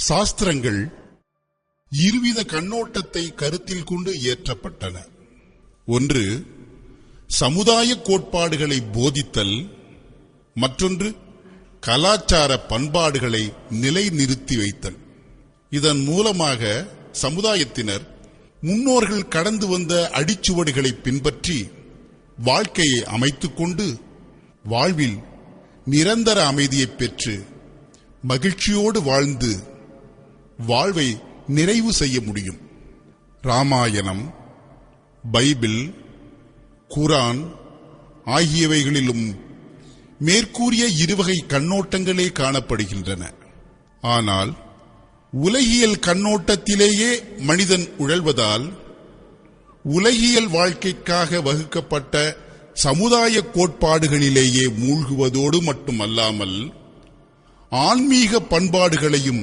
சாஸ்திரங்கள் இருவித கண்ணோட்டத்தை கருத்தில் கொண்டு இயற்றப்பட்டன. ஒன்று சமுதாய கோட்பாடுகளை போதித்தல், மற்றொன்று கலாச்சார பண்பாடுகளை நிலைநிறுத்தி வைத்தல். இதன் மூலமாக சமுதாயத்தினர் முன்னோர்கள் கடந்து வந்த அடிச்சுவடுகளை பின்பற்றி வாழ்க்கையை அமைத்துக் கொண்டு வாழ்வில் நிரந்தர அமைதியை பெற்று மகிழ்ச்சியோடு வாழ்ந்து வாழ்வை நிறைவு செய்ய முடியும். ராமாயணம், பைபிள், குரான் ஆகியவைகளிலும் மேற்கூறிய இருவகை கண்ணோட்டங்களே காணப்படுகின்றன. ஆனால் உலகியல் கண்ணோட்டத்திலேயே மனிதன் உழல்வதால் உலகியல் வாழ்க்கைக்காக வகுக்கப்பட்ட சமுதாய கோட்பாடுகளிலேயே மூழ்குவதோடு மட்டுமல்லாமல் ஆன்மீக பண்பாடுகளையும்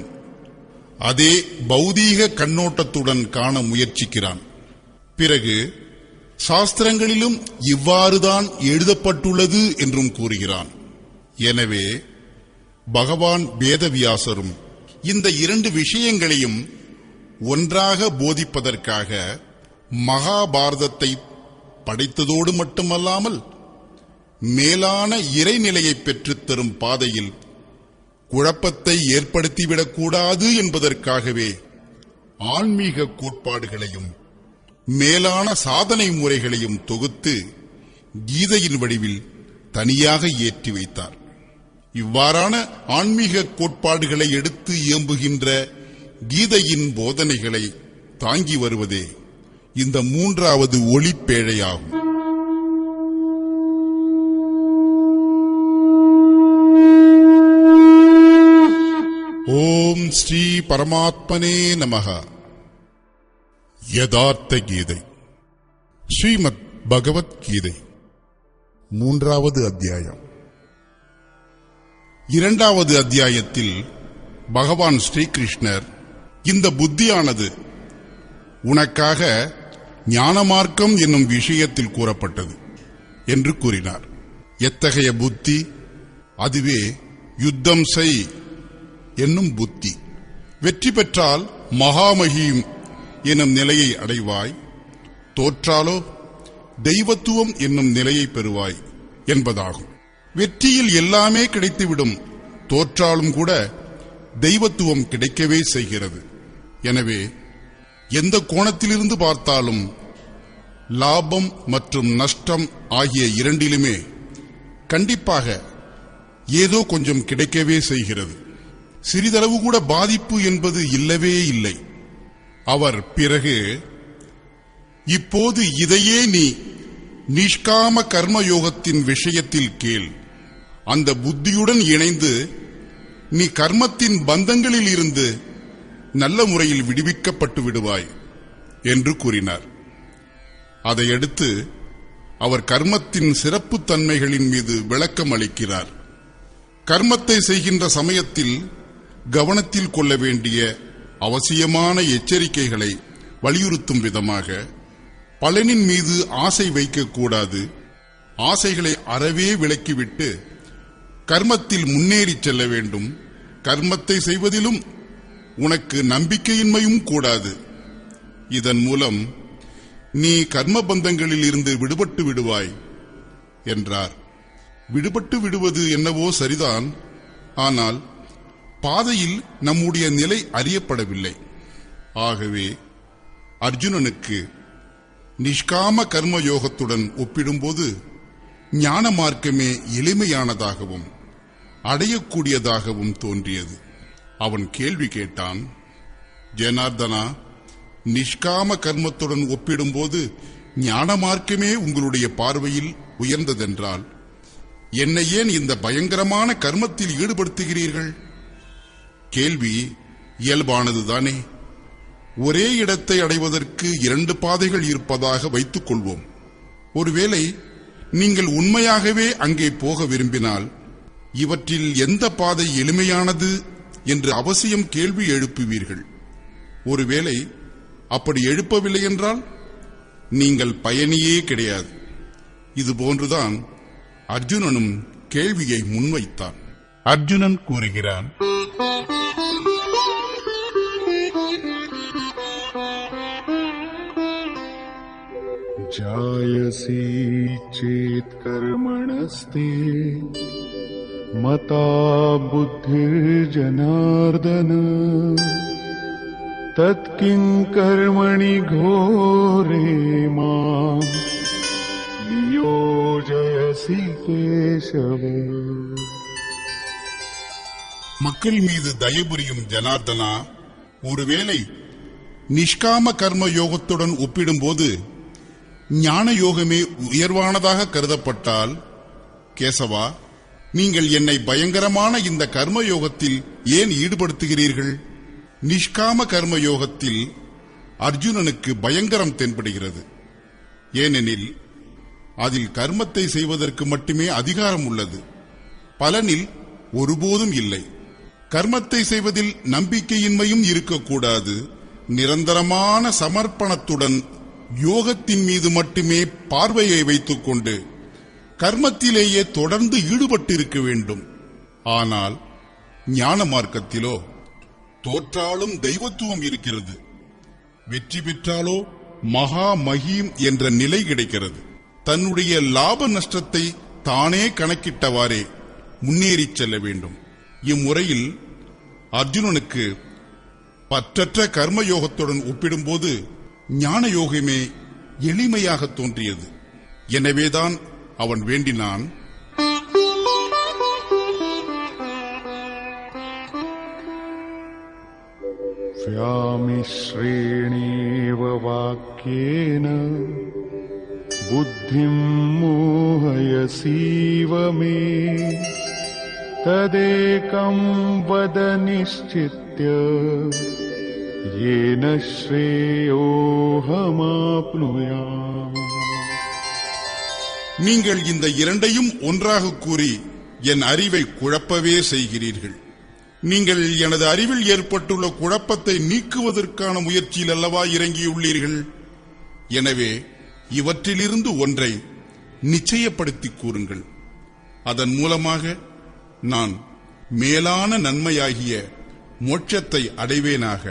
அதே பௌதீக கண்ணோட்டத்துடன் காண முயற்சிக்கிறான். பிறகு சாஸ்திரங்களிலும் இவ்வாறுதான் எழுதப்பட்டுள்ளது என்றும் கூறுகிறான். எனவே பகவான் வேதவியாசரும் இந்த இரண்டு விஷயங்களையும் ஒன்றாக போதிப்பதற்காக மகாபாரதத்தை படைத்ததோடு மட்டுமல்லாமல் மேலான இறைநிலையை பெற்றுத் தரும் பாதையில் குழப்பத்தை ஏற்படுத்திவிடக்கூடாது என்பதற்காகவே ஆன்மீக கோட்பாடுகளையும் மேலான சாதனை முறைகளையும் தொகுத்து கீதையின் வடிவில் தனியாக ஏற்றி வைத்தார். இவ்வாறான ஆன்மீக கோட்பாடுகளை எடுத்து இயம்புகின்ற கீதையின் போதனைகளை தாங்கி வருவதே இந்த மூன்றாவது ஒளிப்பேழையாகும். ஓம் ஸ்ரீ பரமாத்மனே நமஹ. யதார்த்த கீதை, ஸ்ரீமத் பகவத்கீதை, 3வது அத்தியாயம். 2வது அத்தியாயத்தில் பகவான் ஸ்ரீகிருஷ்ணர் இந்த புத்தியானது உனக்காக ஞானமார்க்கம் என்னும் விஷயத்தில் கூறப்பட்டது என்று கூறினார். எத்தகைய புத்தி? அதுவே யுத்தம் செய் என்னும் புத்தி. வெற்றி பெற்றால் மகாமகிம் எனும் நிலையை அடைவாய், தோற்றாலோ தெய்வத்துவம் என்னும் நிலையை பெறுவாய் என்பதாகும். வெற்றியில் எல்லாமே கிடைத்துவிடும், தோற்றாலும் கூட தெய்வத்துவம் கிடைக்கவே செய்கிறது. எனவே எந்த கோணத்திலிருந்து பார்த்தாலும் லாபம் மற்றும் நஷ்டம் ஆகிய இரண்டிலுமே கண்டிப்பாக ஏதோ கொஞ்சம் கிடைக்கவே செய்கிறது. சிறிதளவு கூட பாதிப்பு என்பது இல்லவே இல்லை. அவர் பிறகு, இப்போது இதையே நீ நிஷ்காம கர்மயோகத்தின் விஷயத்தில் கேள். அந்த புத்தியுடன் இணைந்து நீ கர்மத்தின் பந்தங்களில் இருந்து நல்ல முறையில் விடுவிக்கப்பட்டு விடுவாய் என்று கூறினார். அதையடுத்து அவர் கர்மத்தின் சிறப்பு தன்மைகளின் மீது விளக்கம் அளிக்கிறார். கர்மத்தை செய்கின்ற சமயத்தில் கவனத்தில் கொள்ள வேண்டிய அவசியமான எச்சரிக்கைகளை வலியுறுத்தும் விதமாக பலனின் மீது ஆசை வைக்கக்கூடாது, ஆசைகளை அறவே விலக்கிவிட்டு கர்மத்தில் முன்னேறி செல்ல வேண்டும், கர்மத்தை செய்வதிலும் உனக்கு நம்பிக்கையின்மையும் கூடாது. இதன் மூலம் நீ கர்மபந்தங்களில் இருந்து விடுபட்டு விடுவாய் என்றார். விடுபட்டு விடுவது என்னவோ சரிதான், ஆனால் பாதையில் நம்முடைய நிலை அறியப்படவில்லை. ஆகவே அர்ஜுனனுக்கு நிஷ்காம கர்ம யோகத்துடன் ஒப்பிடும்போது ஞான மார்க்கமே எளிமையானதாகவும் அடையக்கூடியதாகவும் தோன்றியது. அவன் கேள்வி கேட்டான், ஜனார்தனா, நிஷ்காம கர்மத்துடன் ஒப்பிடும்போது ஞான மார்க்கமே உங்களுடைய பார்வையில் உயர்ந்ததென்றால் என்னை ஏன் இந்த பயங்கரமான கர்மத்தில் ஈடுபடுத்துகிறீர்கள்? கேள்வி இயல்பானதுதானே. ஒரே இடத்தை அடைவதற்கு 2 பாதைகள் இருப்பதாக வைத்துக் கொள்வோம். ஒருவேளை நீங்கள் உண்மையாகவே அங்கே போக விரும்பினால் இவற்றில் எந்த பாதை எளிமையானது என்று அவசியம் கேள்வி எழுப்புவீர்கள். ஒருவேளை அப்படி எழுப்பவில்லை என்றால் நீங்கள் பயணியே கிடையாது. இதுபோன்றுதான் அர்ஜுனனும் கேள்வியை முன்வைத்தான். அர்ஜுனன் கூறுகிறான், चेत् कर्मणस्ते मता बुद्धिर्जनार्दन तत्किं कर्मणि घोरे मां नियोजयसि केशव. மக்கள் மீது தயபுரியும் ஜனார்தனா, ஒருவேளை நிஷ்காம கர்ம யோகத்துடன் ஒப்பிடும்போது ஞான யோகமே உயர்வானதாக கருதப்பட்டால், கேசவா, நீங்கள் என்னை பயங்கரமான இந்த கர்ம யோகத்தில் ஏன் ஈடுபடுத்துகிறீர்கள்? நிஷ்காம கர்ம யோகத்தில் அர்ஜுனனுக்கு பயங்கரம் தென்படுகிறது. ஏனெனில் அதில் கர்மத்தை செய்வதற்கு மட்டுமே அதிகாரம் உள்ளது, பலனில் ஒருபோதும் இல்லை. கர்மத்தை செய்வதில் நம்பிக்கையின்மையும் இருக்கக்கூடாது. நிரந்தரமான சமர்ப்பணத்துடன் யோகத்தின் மீது மட்டுமே பார்வையை வைத்துக் கொண்டு கர்மத்திலேயே தொடர்ந்து ஈடுபட்டிருக்க வேண்டும். ஆனால் ஞான மார்க்கத்திலோ தோற்றாலும் தெய்வத்துவம் இருக்கிறது, வெற்றி பெற்றாலோ மகா மஹீம் என்ற நிலை கிடைக்கிறது. தன்னுடைய லாப நஷ்டத்தை தானே கணக்கிட்டவாறே முன்னேறிச் செல்ல வேண்டும். இம்முறையில் அர்ஜுனனுக்கு பற்றற்ற கர்மயோகத்துடன் ஒப்பிடும்போது ஞான யோகமே எளிமையாக தோன்றியது. எனவேதான் அவன் வேண்டினான், व्यामिश्रेणेव वाक्येन बुद्धिं मोहयसीव मे तदेकं वद निश्चित्य येन श्रेयोऽहमाप्नुयाम्. நீங்கள் இந்த இரண்டையும் ஒன்றாக கூறி என் அறிவை குழப்பவே செய்கிறீர்கள். நீங்கள் எனது அறிவில் ஏற்பட்டுள்ள குழப்பத்தை நீக்குவதற்கான முயற்சியில் அல்லவா இறங்கியுள்ளீர்கள். எனவே இவற்றிலிருந்து ஒன்றை நிச்சயப்படுத்தி கூறுங்கள். அதன் மூலமாக நான் மேலான நன்மையாகிய மோட்சத்தை அடைவேனாக.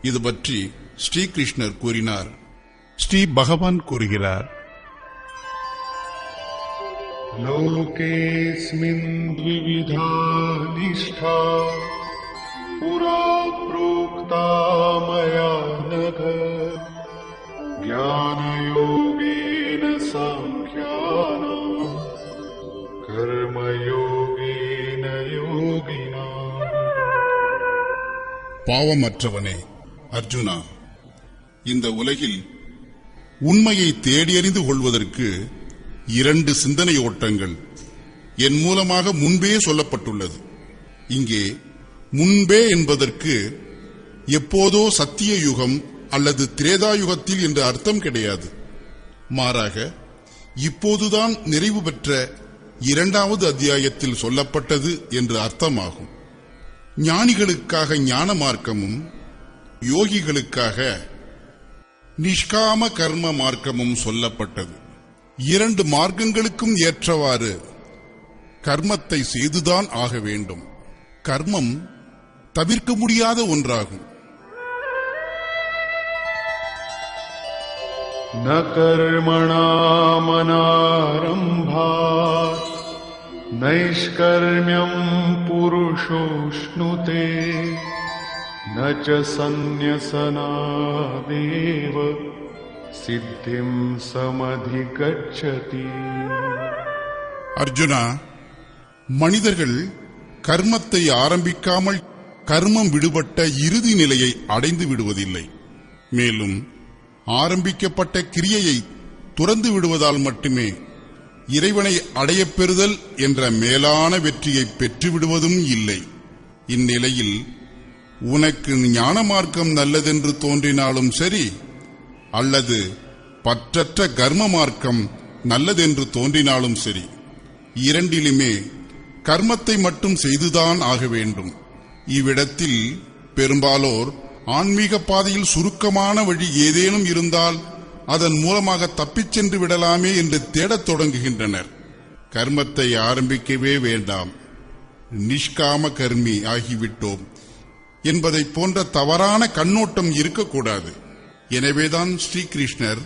இது பற்றி ஸ்ரீகிருஷ்ணர் கூறினார். ஸ்ரீ பகவான் கூறுகிறார், लोकेऽस्मिन् द्विविधा निष्ठा पुरा प्रोक्ता मया नघ ज्ञानयोगेन साङ्ख्यानां कर्मयोगेन योगिनाम्. பாவமற்றவனே அர்ஜுனா, இந்த உலகில் உண்மையை தேடியறிந்து கொள்வதற்கு இரண்டு சிந்தனை ஓட்டங்கள் என் மூலமாக முன்பே சொல்லப்பட்டுள்ளது. இங்கே முன்பே என்பதற்கு எப்போதோ சத்திய யுகம் அல்லது திரேதாயுகத்தில் என்ற அர்த்தம் கிடையாது. மாறாக இப்போதுதான் நிறைவு பெற்ற இரண்டாவது அத்தியாயத்தில் சொல்லப்பட்டது என்று அர்த்தமாகும். ஞானிகளுக்காக ஞான மார்க்கமும் யோகிகளுக்காக நிஷ்காம கர்ம மார்க்கமும் சொல்லப்பட்டது. இரண்டு மார்க்கங்களுக்கும் ஏற்றவாறு கர்மத்தை செய்துதான் ஆக வேண்டும். கர்மம் தவிர்க்க முடியாத ஒன்றாகும். न कर्मणामनारम्भात् नैष्कर्म्यं पुरुषोऽश्नुते न च सन्न्यसनादेव सिद्धिं समधिगच्छति. அர்ஜுனா, மனிதர்கள் கர்மத்தை ஆரம்பிக்காமல் கர்மம் விடுபட்ட இறுதி நிலையை அடைந்து விடுவதில்லை. மேலும் ஆரம்பிக்கப்பட்ட கிரியையை துறந்து விடுவதால் மட்டுமே இறைவனை அடையப் பெறுதல் என்ற மேலான வெற்றியை பெற்றுவிடுவதும் இல்லை. இந்நிலையில் உனக்கு ஞான மார்க்கம் நல்லதென்று தோன்றினாலும் சரி, அல்லது பற்றற்ற கர்ம மார்க்கம் நல்லதென்று தோன்றினாலும் சரி, இரண்டிலுமே கர்மத்தை மட்டும் செய்துதான் ஆக வேண்டும். இவ்விடத்தில் பெரும்பாலோர் ஆன்மீக பாதையில் சுருக்கமான வழி ஏதேனும் இருந்தால் அதன் மூலமாக தப்பிச் சென்று விடலாமே என்று தேடத் தொடங்குகின்றனர். கர்மத்தை ஆரம்பிக்கவே வேண்டாம், நிஷ்காம கர்மி ஆகிவிட்டோம் என்பதை போன்ற தவறான கண்ணோட்டம் இருக்கக்கூடாது. எனவேதான் ஸ்ரீகிருஷ்ணர்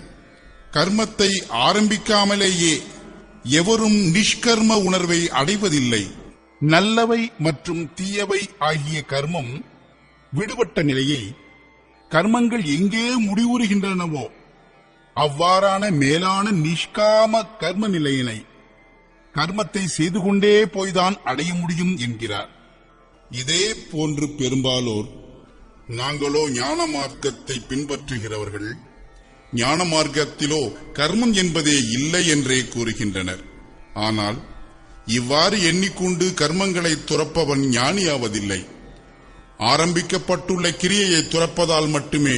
கர்மத்தை ஆரம்பிக்காமலேயே எவரும் நிஷ்கர்ம உணர்வை அடைவதில்லை. நல்லவை மற்றும் தீயவை ஆகிய கர்மம் விடுபட்ட நிலையை கர்மங்கள் எங்கே முடிவுறுகின்றனவோ அவ்வாறான மேலான நிஷ்காம கர்ம நிலையினை கர்மத்தை செய்து கொண்டே போய்தான் அடைய முடியும் என்கிறார். இதே போன்று பெரும்பாலோர் நாங்களோ ஞான மார்க்கத்தை பின்பற்றுகிறவர்கள், ஞான மார்க்கத்திலோ கர்மம் என்பதே இல்லை என்றே கூறுகின்றனர். ஆனால் இவ்வாறு எண்ணிக்கொண்டு கர்மங்களை துறப்பவன் ஞானியாவதில்லை. ஆரம்பிக்கப்பட்டுள்ள கிரியையை துறப்பதால் மட்டுமே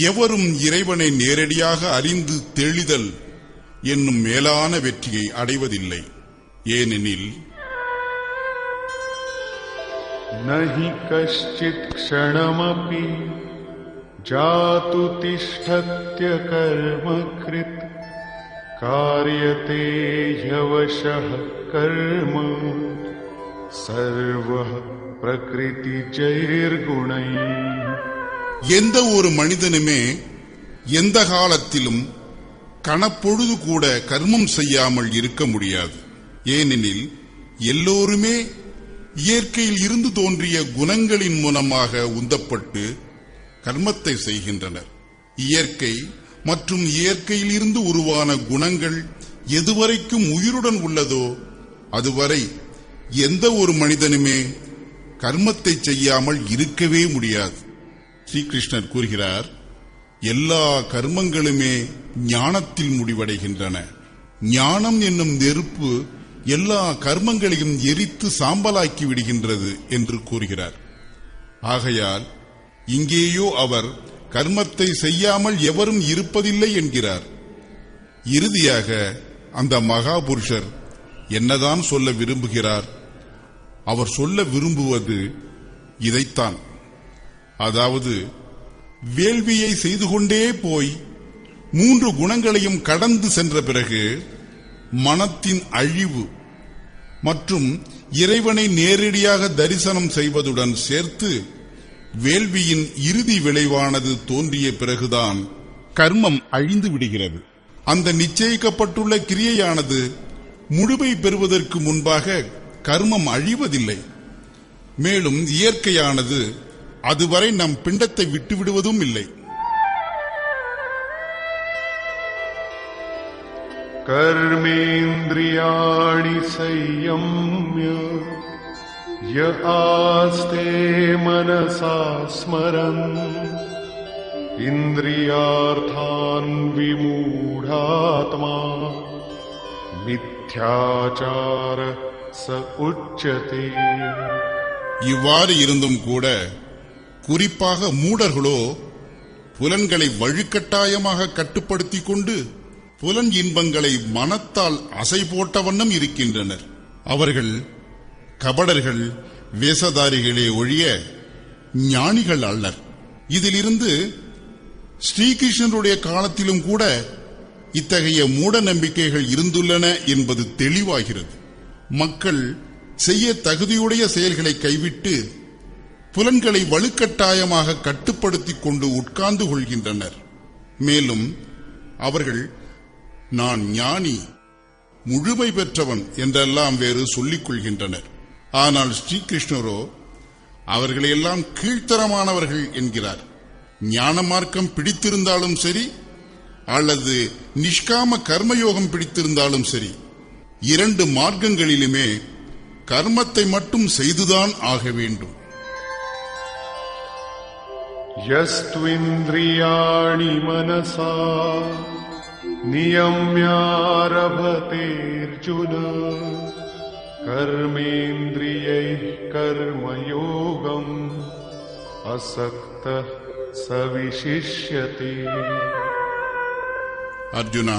எவரும் இறைவனை நேரடியாக அறிந்து தெளிதல் என்னும் மேலான வெற்றியை அடைவதில்லை. ஏனெனில் நஹி கஷ்சித் க்ஷணமபி ஜாது திஷ்டத்ய கர்மக்ருத் காரியதே யவஷः கர்ம சர்வः பிரகிருதி ஜைர்குணை. எந்த ஒரு மனிதனுமே எந்த காலத்திலும் கணப்பொழுது கூட கர்மம் செய்யாமல் இருக்க முடியாது. ஏனெனில் எல்லோருமே இயற்கையில் இருந்து தோன்றிய குணங்களின் மூலமாக உந்தப்பட்டு கர்மத்தை செய்கின்றனர். இயற்கை மற்றும் இயற்கையில் இருந்து உருவான குணங்கள் எதுவரைக்கும் உயிருடன் உள்ளதோ அதுவரை எந்த ஒரு மனிதனுமே கர்மத்தை செய்யாமல் இருக்கவே முடியாது. ஸ்ரீகிருஷ்ணர் கூறுகிறார், எல்லா கர்மங்களுமே ஞானத்தில் முடிவடைகின்றன. ஞானம் என்னும் நெருப்பு எல்லா கர்மங்களையும் எரித்து சாம்பலாக்கி விடுகின்றது என்று கூறுகிறார். ஆகையால் இங்கேயோ அவர் கர்மத்தை செய்யாமல் எவரும் இருப்பதில்லை என்கிறார். இறுதியாக அந்த மகாபுருஷர் என்னதான் சொல்ல விரும்புகிறார்? அவர் சொல்ல விரும்புவது இதைத்தான். அதாவது வேள்வியை செய்து கொண்டே போய் 3 குணங்களையும் கடந்து சென்ற பிறகு மனத்தின் அழிவு மற்றும் இறைவனை நேரடியாக தரிசனம் செய்வதுடன் சேர்த்து வேள்வியின் இறுதி விளைவானது தோன்றிய பிறகுதான் கர்மம் அழிந்து விடுகிறது. அந்த நிச்சயிக்கப்பட்டுள்ள கிரியையானது முழுமை பெறுவதற்கு முன்பாக கர்மம் அழிவதில்லை. மேலும் இயற்கையானது அதுவரை நம் பிண்டத்தை விட்டுவிடுவதும் இல்லை. கர்மேந்திரியாணி சம்யம்ய ய ஆஸ்தே மனசா ஸ்மரன் இந்திரியார்த்தான் விமூಢாத்மா மித்யாச்சார ச உச்சதே. இவ்வாறு இருந்தும் கூட குறிப்பாக மூடர்களோ புலன்களை வழுக்கட்டாயமாக கட்டுப்படுத்திக் கொண்டு புலன் இன்பங்களை மனத்தால் அசை போட்ட வண்ணம் இருக்கின்றனர். அவர்கள் கபடர்கள், வேஷதாரிகளே ஒழிய ஞானிகள் அல்லர். இதிலிருந்து ஸ்ரீகிருஷ்ணருடைய காலத்திலும் கூட இத்தகைய மூட நம்பிக்கைகள் இருந்துள்ளன என்பது தெளிவாகிறது. மக்கள் செய்ய தகுதியுடைய செயல்களை கைவிட்டு புலன்களை வலுக்கட்டாயமாக கட்டுப்படுத்திக் கொண்டு உட்கார்ந்து கொள்கின்றனர். மேலும் அவர்கள் நான் ஞானி, முழுமை பெற்றவன் என்றெல்லாம் வேறு சொல்லிக் கொள்கின்றனர். ஆனால் ஸ்ரீகிருஷ்ணரோ அவர்களையெல்லாம் கீழ்த்தரமானவர்கள் என்கிறார். ஞான மார்க்கம் பிடித்திருந்தாலும் சரி அல்லது நிஷ்காம கர்மயோகம் பிடித்திருந்தாலும் சரி, 2 மார்க்கங்களிலுமே கர்மத்தை மட்டும் செய்துதான் ஆக வேண்டும். யஸ்த்விந்திரியாணி மனசா நியம்யாரபதேர்ஜுன கர்மேந்திரியைः கர்மயோகம் அசக்தः சவிசிஷ்யதே. அர்ஜுனா,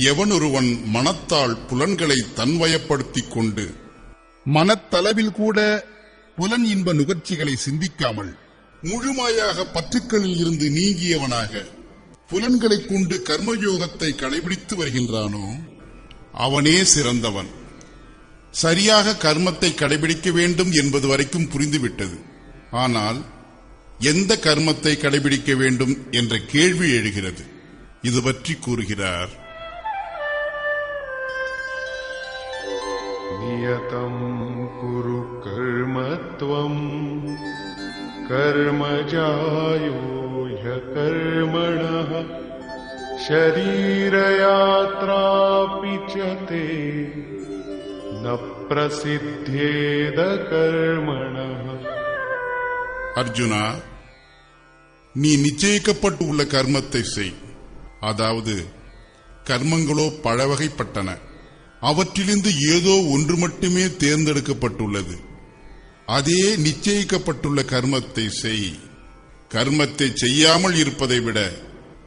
எவனொருவன் மனத்தால் புலன்களை தன்வயப்படுத்திக் கொண்டு மனத்தளவில் கூட புலன் இன்ப நுகர்ச்சிகளை சிந்திக்காமல் முழுமையாக பற்றுக்களில் இருந்து நீங்கியவனாக புலன்களைக் கொண்டு கர்மயோகத்தை கடைபிடித்து வருகின்றானோ அவனே சிறந்தவன். சரியாக கர்மத்தை கடைபிடிக்க வேண்டும் என்பது வரைக்கும் புரிந்துவிட்டது. ஆனால் எந்த கர்மத்தை கடைபிடிக்க வேண்டும் என்ற கேள்வி எழுகிறது. இது பற்றி கூறுகிறார். நியதம் குரு கர்மத்வம் கர்மஜாயோ யகர்மணः शरीरयात्रापि च ते न प्रसिद्धेद कर्मणः. அர்ஜுனா, நீ நிச்சயிக்கப்பட்டுள்ள கர்மத்தை செய். அதாவது கர்மங்களோ பலவகைப்பட்டன. அவற்றிலிருந்து ஏதோ ஒன்று மட்டுமே தேர்ந்தெடுக்கப்பட்டுள்ளது. அதே நிச்சயிக்கப்பட்டுள்ள கர்மத்தை செய். கர்மத்தை செய்யாமல் இருப்பதை விட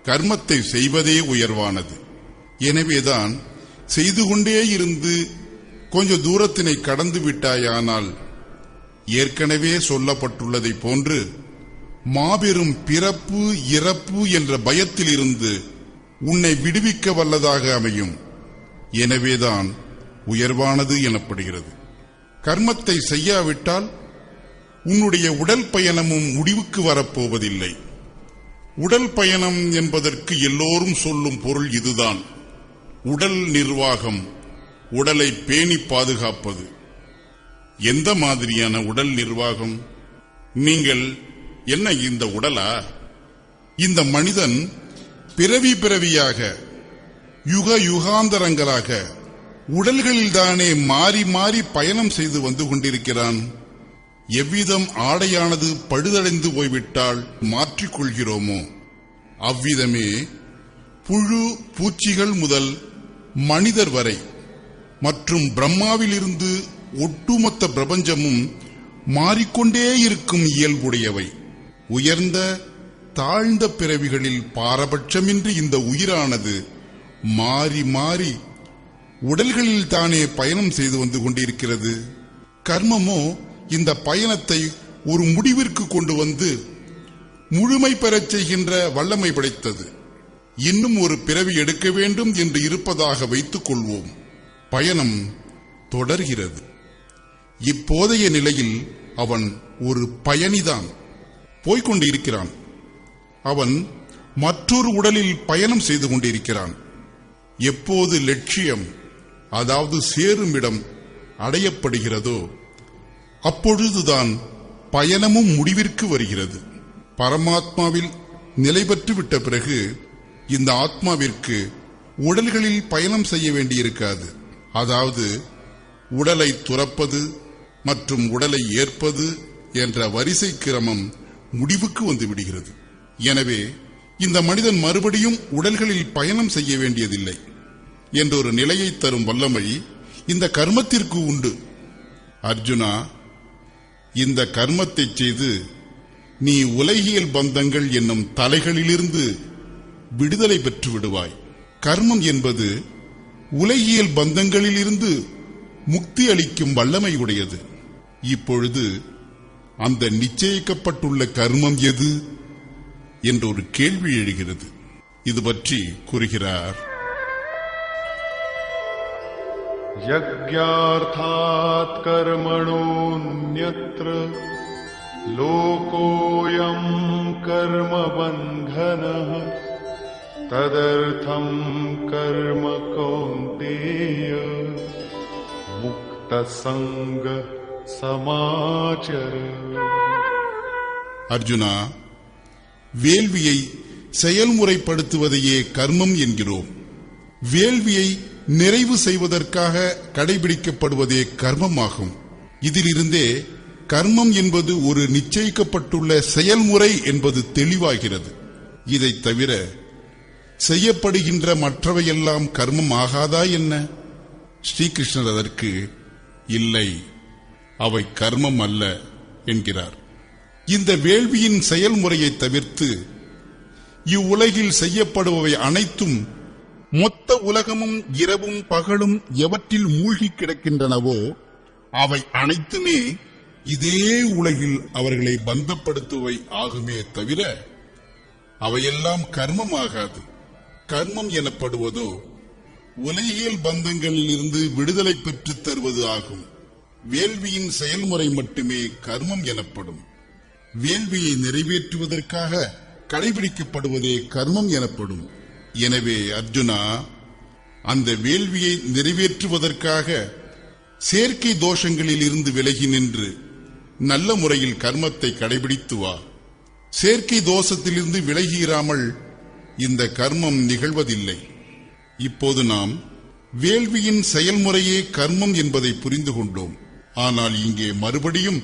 கர்மத்தை செய்வதே உயர்வானது. எனவேதான் செய்து கொண்டே இருந்து கொஞ்ச தூரத்தினை கடந்து விட்டாயானால் ஏற்கனவே சொல்லப்பட்டுள்ளதை போன்று மாபெரும் பிறப்பு இறப்பு என்ற பயத்தில் இருந்து உன்னை விடுவிக்க வல்லதாக அமையும். எனவேதான் உயர்வானது எனப்படுகிறது. கர்மத்தை செய்யாவிட்டால் உன்னுடைய உடல் பயணமும் முடிவுக்கு வரப்போவதில்லை. உடல் பயணம் என்பதற்கு எல்லோரும் சொல்லும் பொருள் இதுதான். உடல் நிர்வாகம், உடலை பேணி பாதுகாப்பது. எந்த மாதிரியான உடல் நிர்வாகம்? நீங்கள் என்ன இந்த உடலா? இந்த மனிதன் பிறவி பிறவியாக யுக யுகாந்தரங்களாக உடல்களில்தானே மாறி மாறி பயணம் செய்து வந்து கொண்டிருக்கிறான். எவ்விதம் ஆடையானது பழுதடைந்து போய்விட்டால் மாற்றிக்கொள்கிறோமோ அவ்விதமே புழு பூச்சிகள் முதல் மனிதர் வரை மற்றும் பிரம்மாவிலிருந்து ஒட்டுமொத்த பிரபஞ்சமும் மாறிக்கொண்டே இருக்கும் இயல்புடையவை. உயர்ந்த தாழ்ந்த பிறவிகளில் பாரபட்சமின்றி இந்த உயிரானது மாறி மாறி உடல்களில் தானே பயணம் செய்து வந்து கொண்டிருக்கிறது. கர்மமோ இந்த பயணத்தை ஒரு முடிவிற்கு கொண்டு வந்து முழுமை பெறச் செய்கின்ற வல்லமை படைத்தது. இன்னும் ஒரு பிறவி எடுக்க வேண்டும் என்று இருப்பதாக வைத்துக் கொள்வோம். பயணம் தொடர்கிறது. இப்போதைய நிலையில் அவன் ஒரு பயணிதான், போய்கொண்டு இருக்கிறான். அவன் மற்றொரு உடலில் பயணம் செய்து கொண்டிருக்கிறான். எப்போது லட்சியம், அதாவது சேரும் இடம் அடையப்படுகிறதோ அப்பொழுதுதான் பயணமும் முடிவிற்கு வருகிறது. பரமாத்மாவில் நிலை பெற்று விட்ட பிறகு இந்த ஆத்மாவிற்கு உடல்களில் பயணம் செய்ய வேண்டியிருக்காது. அதாவது உடலை துறப்பது மற்றும் உடலை ஏற்பது என்ற வரிசை கிரமம் முடிவுக்கு வந்து விடுகிறது. எனவே இந்த மனிதன் மறுபடியும் உடல்களில் பயணம் செய்ய வேண்டியதில்லை என்றொரு நிலையை தரும் வல்லமை இந்த கர்மத்திற்கு உண்டு. அர்ஜுனா, இந்த கர்மத்தை செய்து நீ உலகியல் பந்தங்கள் என்னும் தலைகளிலிருந்து விடுதலை பெற்று விடுவாய். கர்மம் என்பது உலகியல் பந்தங்களிலிருந்து முக்தி அளிக்கும் வல்லமை உடையது. இப்பொழுது அந்த நிச்சயிக்கப்பட்டுள்ள கர்மம் எது என்றொரு கேள்வி எழுகிறது. இது பற்றி கூறுகிறார். यज्ञार्थात् कर्मणोऽन्यत्र लोकोऽयं कर्मबन्धनः तदर्थं कर्म कौन्तेय मुक्तसंग समाचर. அர்ஜுனா, வேள்வியை செயல்முறைப்படுத்துவதையே கர்மம் என்கிறோம். வேள்வியை நிறைவு செய்வதற்காக கடைபிடிக்கப்படுவதே கர்மமாகும். இதிலிருந்தே கர்மம் என்பது ஒரு நிச்சயிக்கப்பட்டுள்ள செயல்முறை என்பது தெளிவாகிறது. இதை தவிர செய்யப்படுகின்ற மற்றவையெல்லாம் கர்மம் ஆகாதா என்ன? ஸ்ரீகிருஷ்ணர் அதற்கு இல்லை, அவை கர்மம் அல்ல என்கிறார். இந்த வேள்வியின் செயல்முறையை தவிர்த்து இவ்வுலகில் செய்யப்படுபவை அனைத்தும், மொத்த உலகமும் இரவும் பகலும் எவற்றில் மூழ்கி கிடக்கின்றனவோ அவை அனைத்துமே இதே உலகில் அவர்களை பந்தப்படுத்துவை ஆகுமே தவிர அவையெல்லாம் கர்மமாகாது. கர்மம் எனப்படுவதோ உலகியல் பந்தங்களில் இருந்து விடுதலை பெற்றுத் தருவது ஆகும். வேள்வியின் செயல்முறை மட்டுமே கர்மம் எனப்படும். வேள்வியை நிறைவேற்றுவதற்காக கடைபிடிக்கப்படுவதே கர்மம் எனப்படும். எனவே அர்ஜுனா, அந்த வேள்வியை நிறைவேற்றுவதற்காக செயற்கை தோஷங்களில் இருந்து விலகி நின்று நல்ல முறையில் கர்மத்தை கடைபிடித்து வா. செயற்கை தோஷத்திலிருந்து விலகியிராமல் இந்த கர்மம் நிகழ்வதில்லை. இப்போது நாம் வேள்வியின் செயல்முறையே கர்மம் என்பதை புரிந்து கொண்டோம். ஆனால் இங்கே மறுபடியும்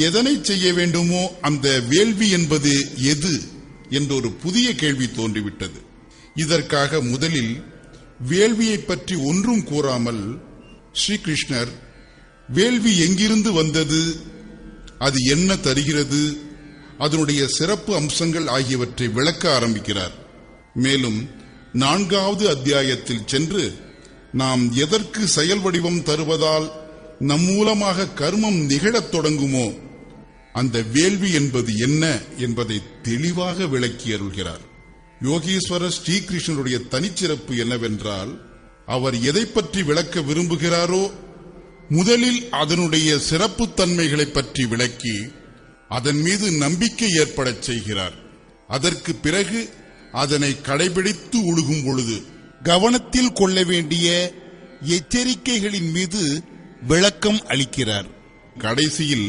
எதனை செய்ய வேண்டுமோ அந்த வேள்வி என்பது எது என்றொரு புதிய கேள்வி தோன்றிவிட்டது. இதற்காக முதலில் வேள்வியை பற்றி ஒன்றும் கூறாமல் ஸ்ரீகிருஷ்ணர் வேள்வி எங்கிருந்து வந்தது, அது என்ன தருகிறது, அதனுடைய சிறப்பு அம்சங்கள் ஆகியவற்றை விளக்க ஆரம்பிக்கிறார். மேலும் 4வது அத்தியாயத்தில் சென்று நாம் எதற்கு செயல் வடிவம் தருவதால் நம் மூலமாக கர்மம் நிகழத் தொடங்குமோ அந்த வேள்வி என்பது என்ன என்பதை தெளிவாக விளக்கி அருள்கிறார். யோகீஸ்வரர் ஸ்ரீகிருஷ்ணனுடைய தனிச்சிறப்பு என்னவென்றால், அவர் எதை பற்றி விளக்க விரும்புகிறாரோ முதலில் அதனுடைய சிறப்புத்தன்மைகளை பற்றி விளக்கி அதன் மீது நம்பிக்கை ஏற்படச் செய்கிறார். அதற்கு பிறகு அதனை கடைபிடித்து ஒழுகும் பொழுது கவனத்தில் கொள்ள வேண்டிய எச்சரிக்கைகளின் மீது விளக்கம் அளிக்கிறார். கடைசியில்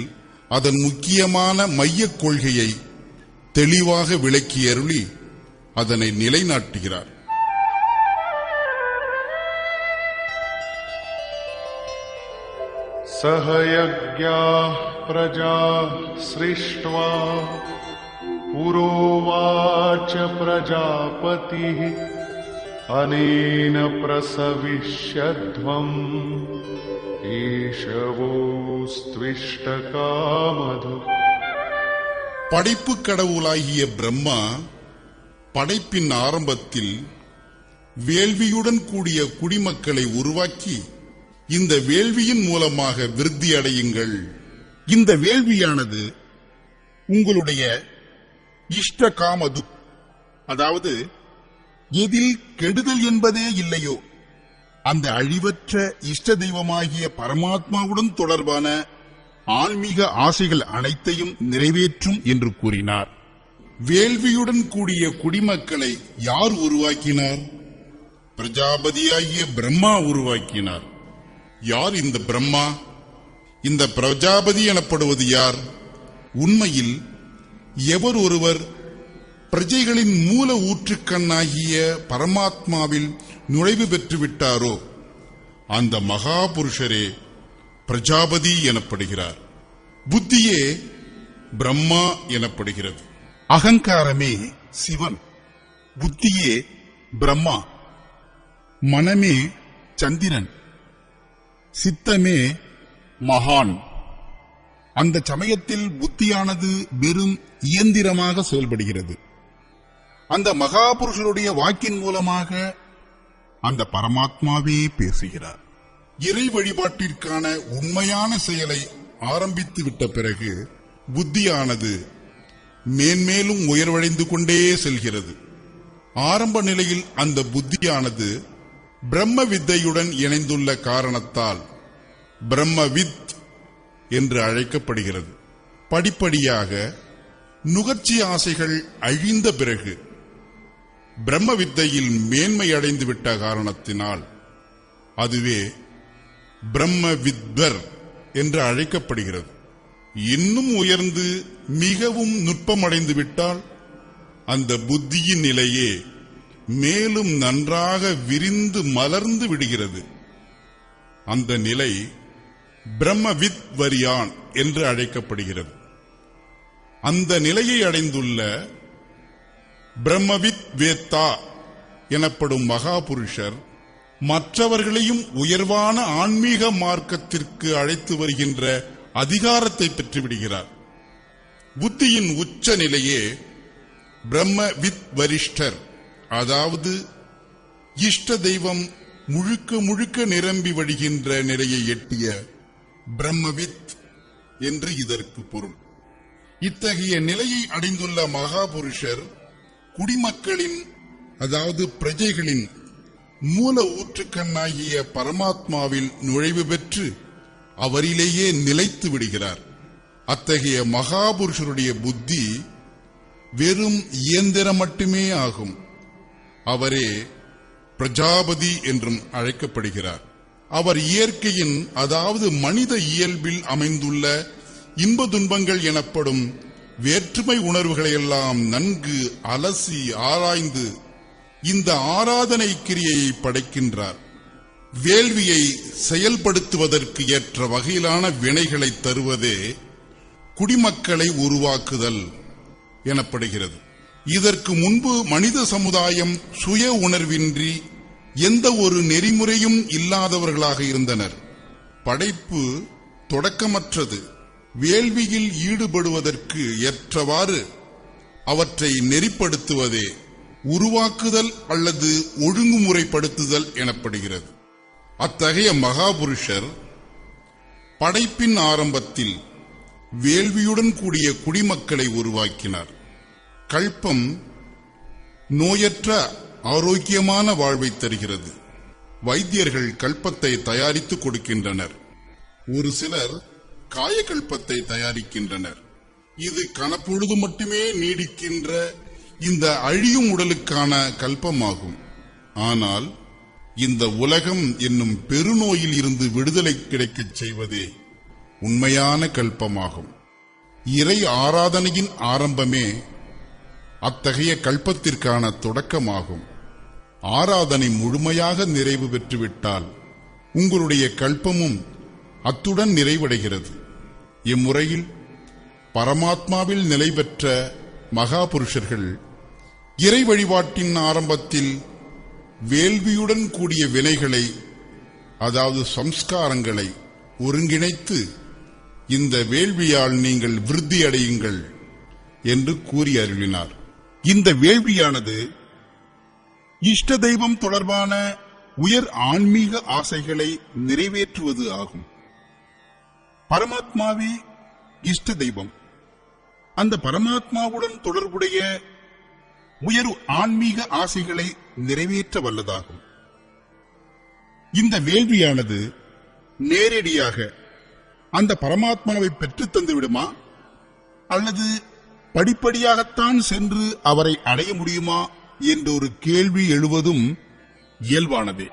அதன் முக்கியமான மையக் கொள்கையை தெளிவாக விளக்கி அருளி அதனை நிலைநாட்டுகிறார். सहयज्ञाः प्रजा सृष्ट्वा पुरोवाच प्रजापतिः अनेन प्रसविष्यध्वम् ईशवोस्त्विष्टकामधु. படைப்பு கடவுளாகிய பிரம்மா படைப்பின் ஆரம்பத்தில் வேள்வியுடன் கூடிய குடிமக்களை உருவாக்கி, இந்த வேள்வியின் மூலமாக விருத்தி அடையுங்கள். இந்த வேள்வியானது உங்களுடைய இஷ்ட காமது, அதாவது எதில் கெடுதல் என்பதே இல்லையோ அந்த அழிவற்ற இஷ்ட தெய்வமாகிய பரமாத்மாவுடன் தொடர்பான ஆன்மீக ஆசைகள் அனைத்தையும் நிறைவேற்றும் என்று கூறினார். வேள்வியுடன் கூடிய குடிமக்களை யார் உருவாக்கினார்? பிரஜாபதியாகிய பிரம்மா உருவாக்கினார். யார் இந்த பிரம்மா? இந்த பிரஜாபதி எனப்படுவது யார்? உண்மையில் எவர் ஒருவர் பிரஜைகளின் மூல ஊற்றுக்கண்ணாகிய பரமாத்மாவில் நுழைவு பெற்றுவிட்டாரோ அந்த மகாபுருஷரே பிரஜாபதி எனப்படுகிறார். புத்தியே பிரம்மா எனப்படுகிறது. அகங்காரமே சிவன், புத்தியே பிரம்மா, மனமே சந்திரன், சித்தமே மகான். அந்த சமயத்தில் புத்தியானது வெறும் இயந்திரமாக செயல்படுகிறது. அந்த மகாபுருஷனுடைய வாக்கின் மூலமாக அந்த பரமாத்மாவே பேசுகிறார். இறை வழிபாட்டிற்கான உண்மையான செயலை ஆரம்பித்து விட்ட பிறகு புத்தியானது மேன்மேலும் உயர்வடைந்து கொண்டே செல்கிறது. ஆரம்ப நிலையில் அந்த புத்தியானது பிரம்ம வித்தையுடன் இணைந்துள்ள காரணத்தால் பிரம்மவித் என்று அழைக்கப்படுகிறது. படிப்படியாக நுகர்ச்சி ஆசைகள் அழிந்த பிறகு பிரம்ம வித்தையில் மேன்மை அடைந்து விட்ட காரணத்தினால் அதுவே பிரம்ம வித்வர் என்று அழைக்கப்படுகிறது. இன்னும் உயர்ந்து மிகவும் நுட்பமடைந்து விட்டால் அந்த புத்தியின் நிலையே மேலும் நன்றாக விரிந்து மலர்ந்து விடுகிறது. அந்த நிலை பிரம்மவித் வரியான் என்று அழைக்கப்படுகிறது. அந்த நிலையை அடைந்துள்ள பிரம்மவித் வேத்தா எனப்படும் மகாபுருஷர் மற்றவர்களையும் உயர்வான ஆன்மீக மார்க்கத்திற்கு அழைத்து வருகின்ற அதிகாரத்தை பெற்றுவிடுகிறார். புத்தியின் உச்ச நிலையே பிரம்மவித் வரிஷ்டர், அதாவது இஷ்ட தெய்வம் முழுக்க முழுக்க நிரம்பி வழிகின்ற நிலையை எட்டிய பிரம்மவித் என்று இதற்கு பொருள். இத்தகைய நிலையை அடைந்துள்ள மகாபுருஷர் குடிமக்களின், அதாவது பிரஜைகளின் மூல ஊற்றுக்கண்ணாகிய பரமாத்மாவில் நுழைவு பெற்று அவரிலேயே நிலைத்து விடுகிறார். அத்தகைய மகாபுருஷருடைய புத்தி வெறும் இயந்திரம் மட்டுமே ஆகும். அவரே பிரஜாபதி என்றும் அழைக்கப்படுகிறார். அவர் இயற்கையின், அதாவது மனித இயல்பில் அமைந்துள்ள இன்ப துன்பங்கள் எனப்படும் வேற்றுமை உணர்வுகளையெல்லாம் நன்கு அலசி ஆராய்ந்து இந்த ஆராதனை கிரியையை படைக்கின்றார். வேள்வியை செயல்படுத்துவதற்கு ஏற்ற வகையிலான வினைகளை தருவதே குடிமக்களை உருவாக்குதல் எனப்படுகிறது. இதற்கு முன்பு மனித சமுதாயம் சுய உணர்வின்றி எந்த ஒரு நெறிமுறையும் இல்லாதவர்களாக இருந்தனர். படைப்பு தொடக்கமற்றது. வேள்வியில் ஈடுபடுவதற்கு ஏற்றவாறு அவற்றை நெறிப்படுத்துவதே உருவாக்குதல் அல்லது ஒழுங்குமுறைப்படுத்துதல் எனப்படுகிறது. அத்தகைய மகாபுருஷர் படைப்பின் ஆரம்பத்தில் வேள்வியுடன் கூடிய குடிமக்களை உருவாக்கினார். கல்பம் நோயற்ற ஆரோக்கியமான வாழ்வை தருகிறது. வைத்தியர்கள் கல்பத்தை தயாரித்து கொடுக்கின்றனர். ஒரு சிலர் காயகல்பத்தை தயாரிக்கின்றனர். இது கணப்பொழுது மட்டுமே நீடிக்கின்ற இந்த அழியும் உடலுக்கான கல்பமாகும். ஆனால் இந்த உலகம் என்னும் பெருநோயில் இருந்து விடுதலை கிடைக்கச் செய்வதே உண்மையான கல்பமாகும். இறை ஆராதனையின் ஆரம்பமே அத்தகைய கல்பத்திற்கான தொடக்கமாகும். ஆராதனை முழுமையாக நிறைவு பெற்றுவிட்டால் உங்களுடைய கல்பமும் அத்துடன் நிறைவடைகிறது. இம்முறையில் பரமாத்மாவில் நிலை பெற்ற மகாபுருஷர்கள் இறை வழிபாட்டின் ஆரம்பத்தில் வேள்வியுடன் கூடிய வினைகளை, அதாவது சம்ஸ்காரங்களை ஒருங்கிணைத்து இந்த வேள்வியால் நீங்கள் விருத்தி அடையுங்கள் என்று கூறி அருளினார். இந்த வேள்வியானது இஷ்ட தெய்வம் தொடர்பான உயர் ஆன்மீக ஆசைகளை நிறைவேற்றுவது ஆகும். பரமாத்மாவே இஷ்ட தெய்வம். அந்த பரமாத்மாவுடன் தொடர்புடைய உயர் ஆன்மீக ஆசைகளை நிறைவேற்ற வல்லதாகும். இந்த வேள்வியானது நேரடியாக அந்த பரமாத்மாவை பெற்றுத் தந்துவிடுமா அல்லது படிப்படியாகத்தான் சென்று அவரை அடைய முடியுமா என்ற ஒரு கேள்வி எழுவதும் இயல்பானதே.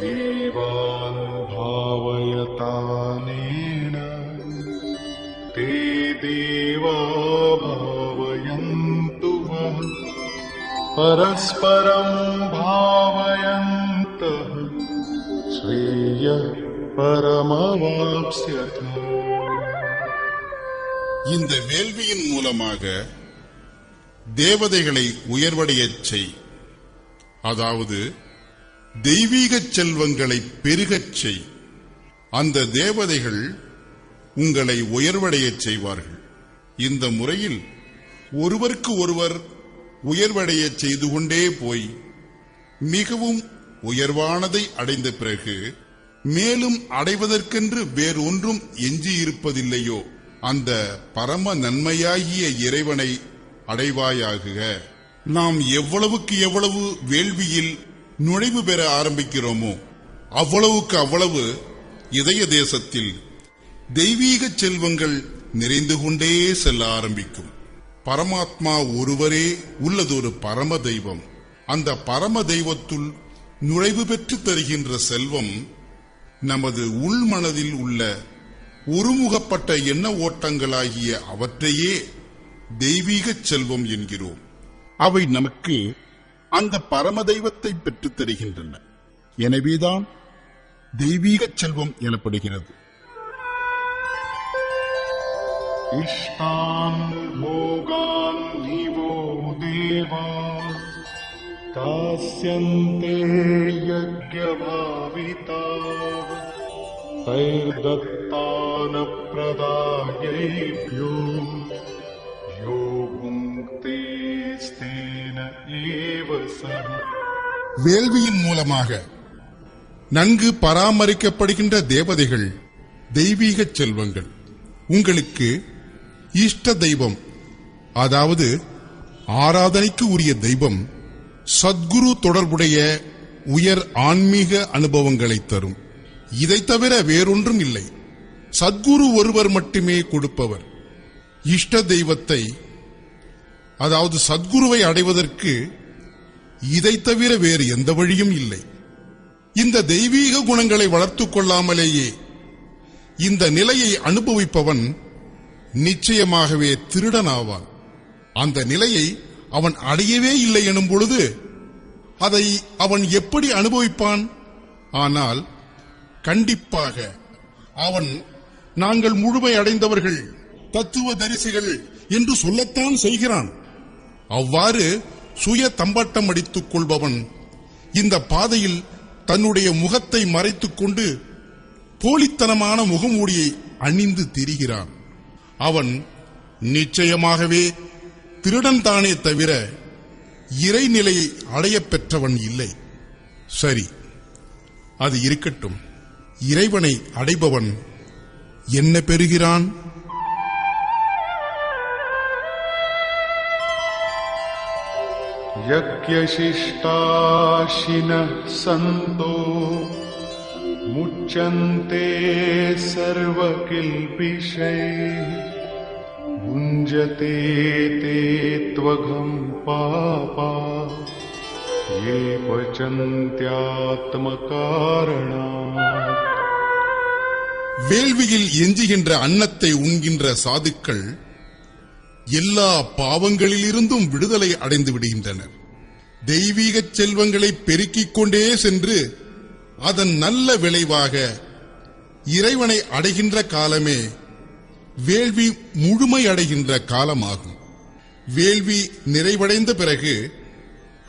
தேவான் பாவயதானேன தே தேவா பாவயந்து வஹ பரஸ்பரம் பாவயந்தः ஸ்ரேய பரமவாப்ஸ்யத. இந்த வேள்வியின் மூலமாக தேவதைகளை உயர்வடையச் செய், அதாவது தெய்வீக செல்வங்களை பெருகச் செய். அந்த தேவதைகள் உங்களை உயர்வடையச் செய்வார்கள். இந்த முறையில் ஒருவருக்கு ஒருவர் உயர்வடையச் செய்து கொண்டே போய் மிகவும் உயர்வானதை அடைந்த பிறகு மேலும் அடைவதற்கென்று வேறொன்றும் எஞ்சியிருப்பதில்லையோ அந்த பரம நன்மையாகிய இறைவனை அடைவாயாகுக. நாம் எவ்வளவுக்கு எவ்வளவு வேள்வியில் நுழைவு பெற ஆரம்பிக்கிறோமோ அவ்வளவுக்கு அவ்வளவு இதய தேசத்தில் தெய்வீக செல்வங்கள் நிறைந்து கொண்டே செல்ல ஆரம்பிக்கும். பரமாத்மா ஒருவரே உள்ளதொரு பரம தெய்வம். அந்த பரம தெய்வத்துள் நுழைவு பெற்று தருகின்ற செல்வம் நமது உள்மனதில் உள்ள ஒருமுகப்பட்ட எண்ண ஓட்டங்களாகிய அவற்றையே தெய்வீக செல்வம் என்கிறோம். அவை நமக்கு அந்த பரம தெய்வத்தை பெற்றுத் தருகின்றன. எனவேதான் தெய்வீக செல்வம் எனப்படுகிறது. இஷ்டான் போகான் நிவோ தேவா தாஸ்யந்தே யஜ்ஞபாவிதாः தைர்தத்தான பிரதாயேப்யோ யோ புங்க்தே ஸ்தேன ஏவ சஹ. வேள்வியின் மூலமாக நன்கு பராமரிக்கப்படுகின்ற தேவதைகள் தெய்வீக செல்வங்கள். உங்களுக்கு இஷ்ட தெய்வம், அதாவது ஆராதனைக்கு உரிய தெய்வம் சத்குரு தொடர்புடைய உயர் ஆன்மீக அனுபவங்களை தரும். இதை தவிர வேறொன்றும் இல்லை. சத்குரு ஒருவர் மட்டுமே கொடுப்பவர். இஷ்ட தெய்வத்தை, அதாவது சத்குருவை அடைவதற்கு இதை தவிர வேறு எந்த வழியும் இல்லை. இந்த தெய்வீக குணங்களை வளர்த்துக் கொள்ளாமலேயே இந்த நிலையை அனுபவிப்பவன் நிச்சயமாகவே திருடனாவான். அந்த நிலையை அவன் அடையவே இல்லை எனும் பொழுது அதை அவன் எப்படி அனுபவிப்பான்? ஆனால் கண்டிப்பாக அவன் நாங்கள் முழுமை அடைந்தவர்கள், தத்துவ தரிசிகள் என்று சொல்லத்தான் செய்கிறான். அவ்வாறு சுய தம்பட்டம் அடித்துக் கொள்பவன் இந்த பாதையில் தன்னுடைய முகத்தை மறைத்துக் கொண்டு போலித்தனமான முகமூடியை அணிந்து திரிகிறான். அவன் நிச்சயமாகவே திருடன் தானே தவிர இறைநிலையை அடையப் பெற்றவன் இல்லை. சரி, அது இருக்கட்டும். இறைவனை அடைபவன் என்ன பெறுகிறான்? யக்ஞசிஷ்டாஷினः சந்தோ முச்சந்தே சர்வகில்பிஷைः புஞ்சதே தே த்வகம் பாபா யே பசந்த்யாத்மகாரணாத். வேள்வியில் எஞ்சுகின்ற அன்னத்தை உண்கின்ற சாதுக்கள் எல்லா பாவங்களிலிருந்தும் விடுதலை அடைந்து விடுகின்றனர். தெய்வீக செல்வங்களை பெருக்கிக் கொண்டே சென்று அதன் நல்ல விளைவாக இறைவனை அடைகின்ற காலமே வேள்வி முழுமை அடைகின்ற காலமாகும். வேள்வி நிறைவடைந்த பிறகு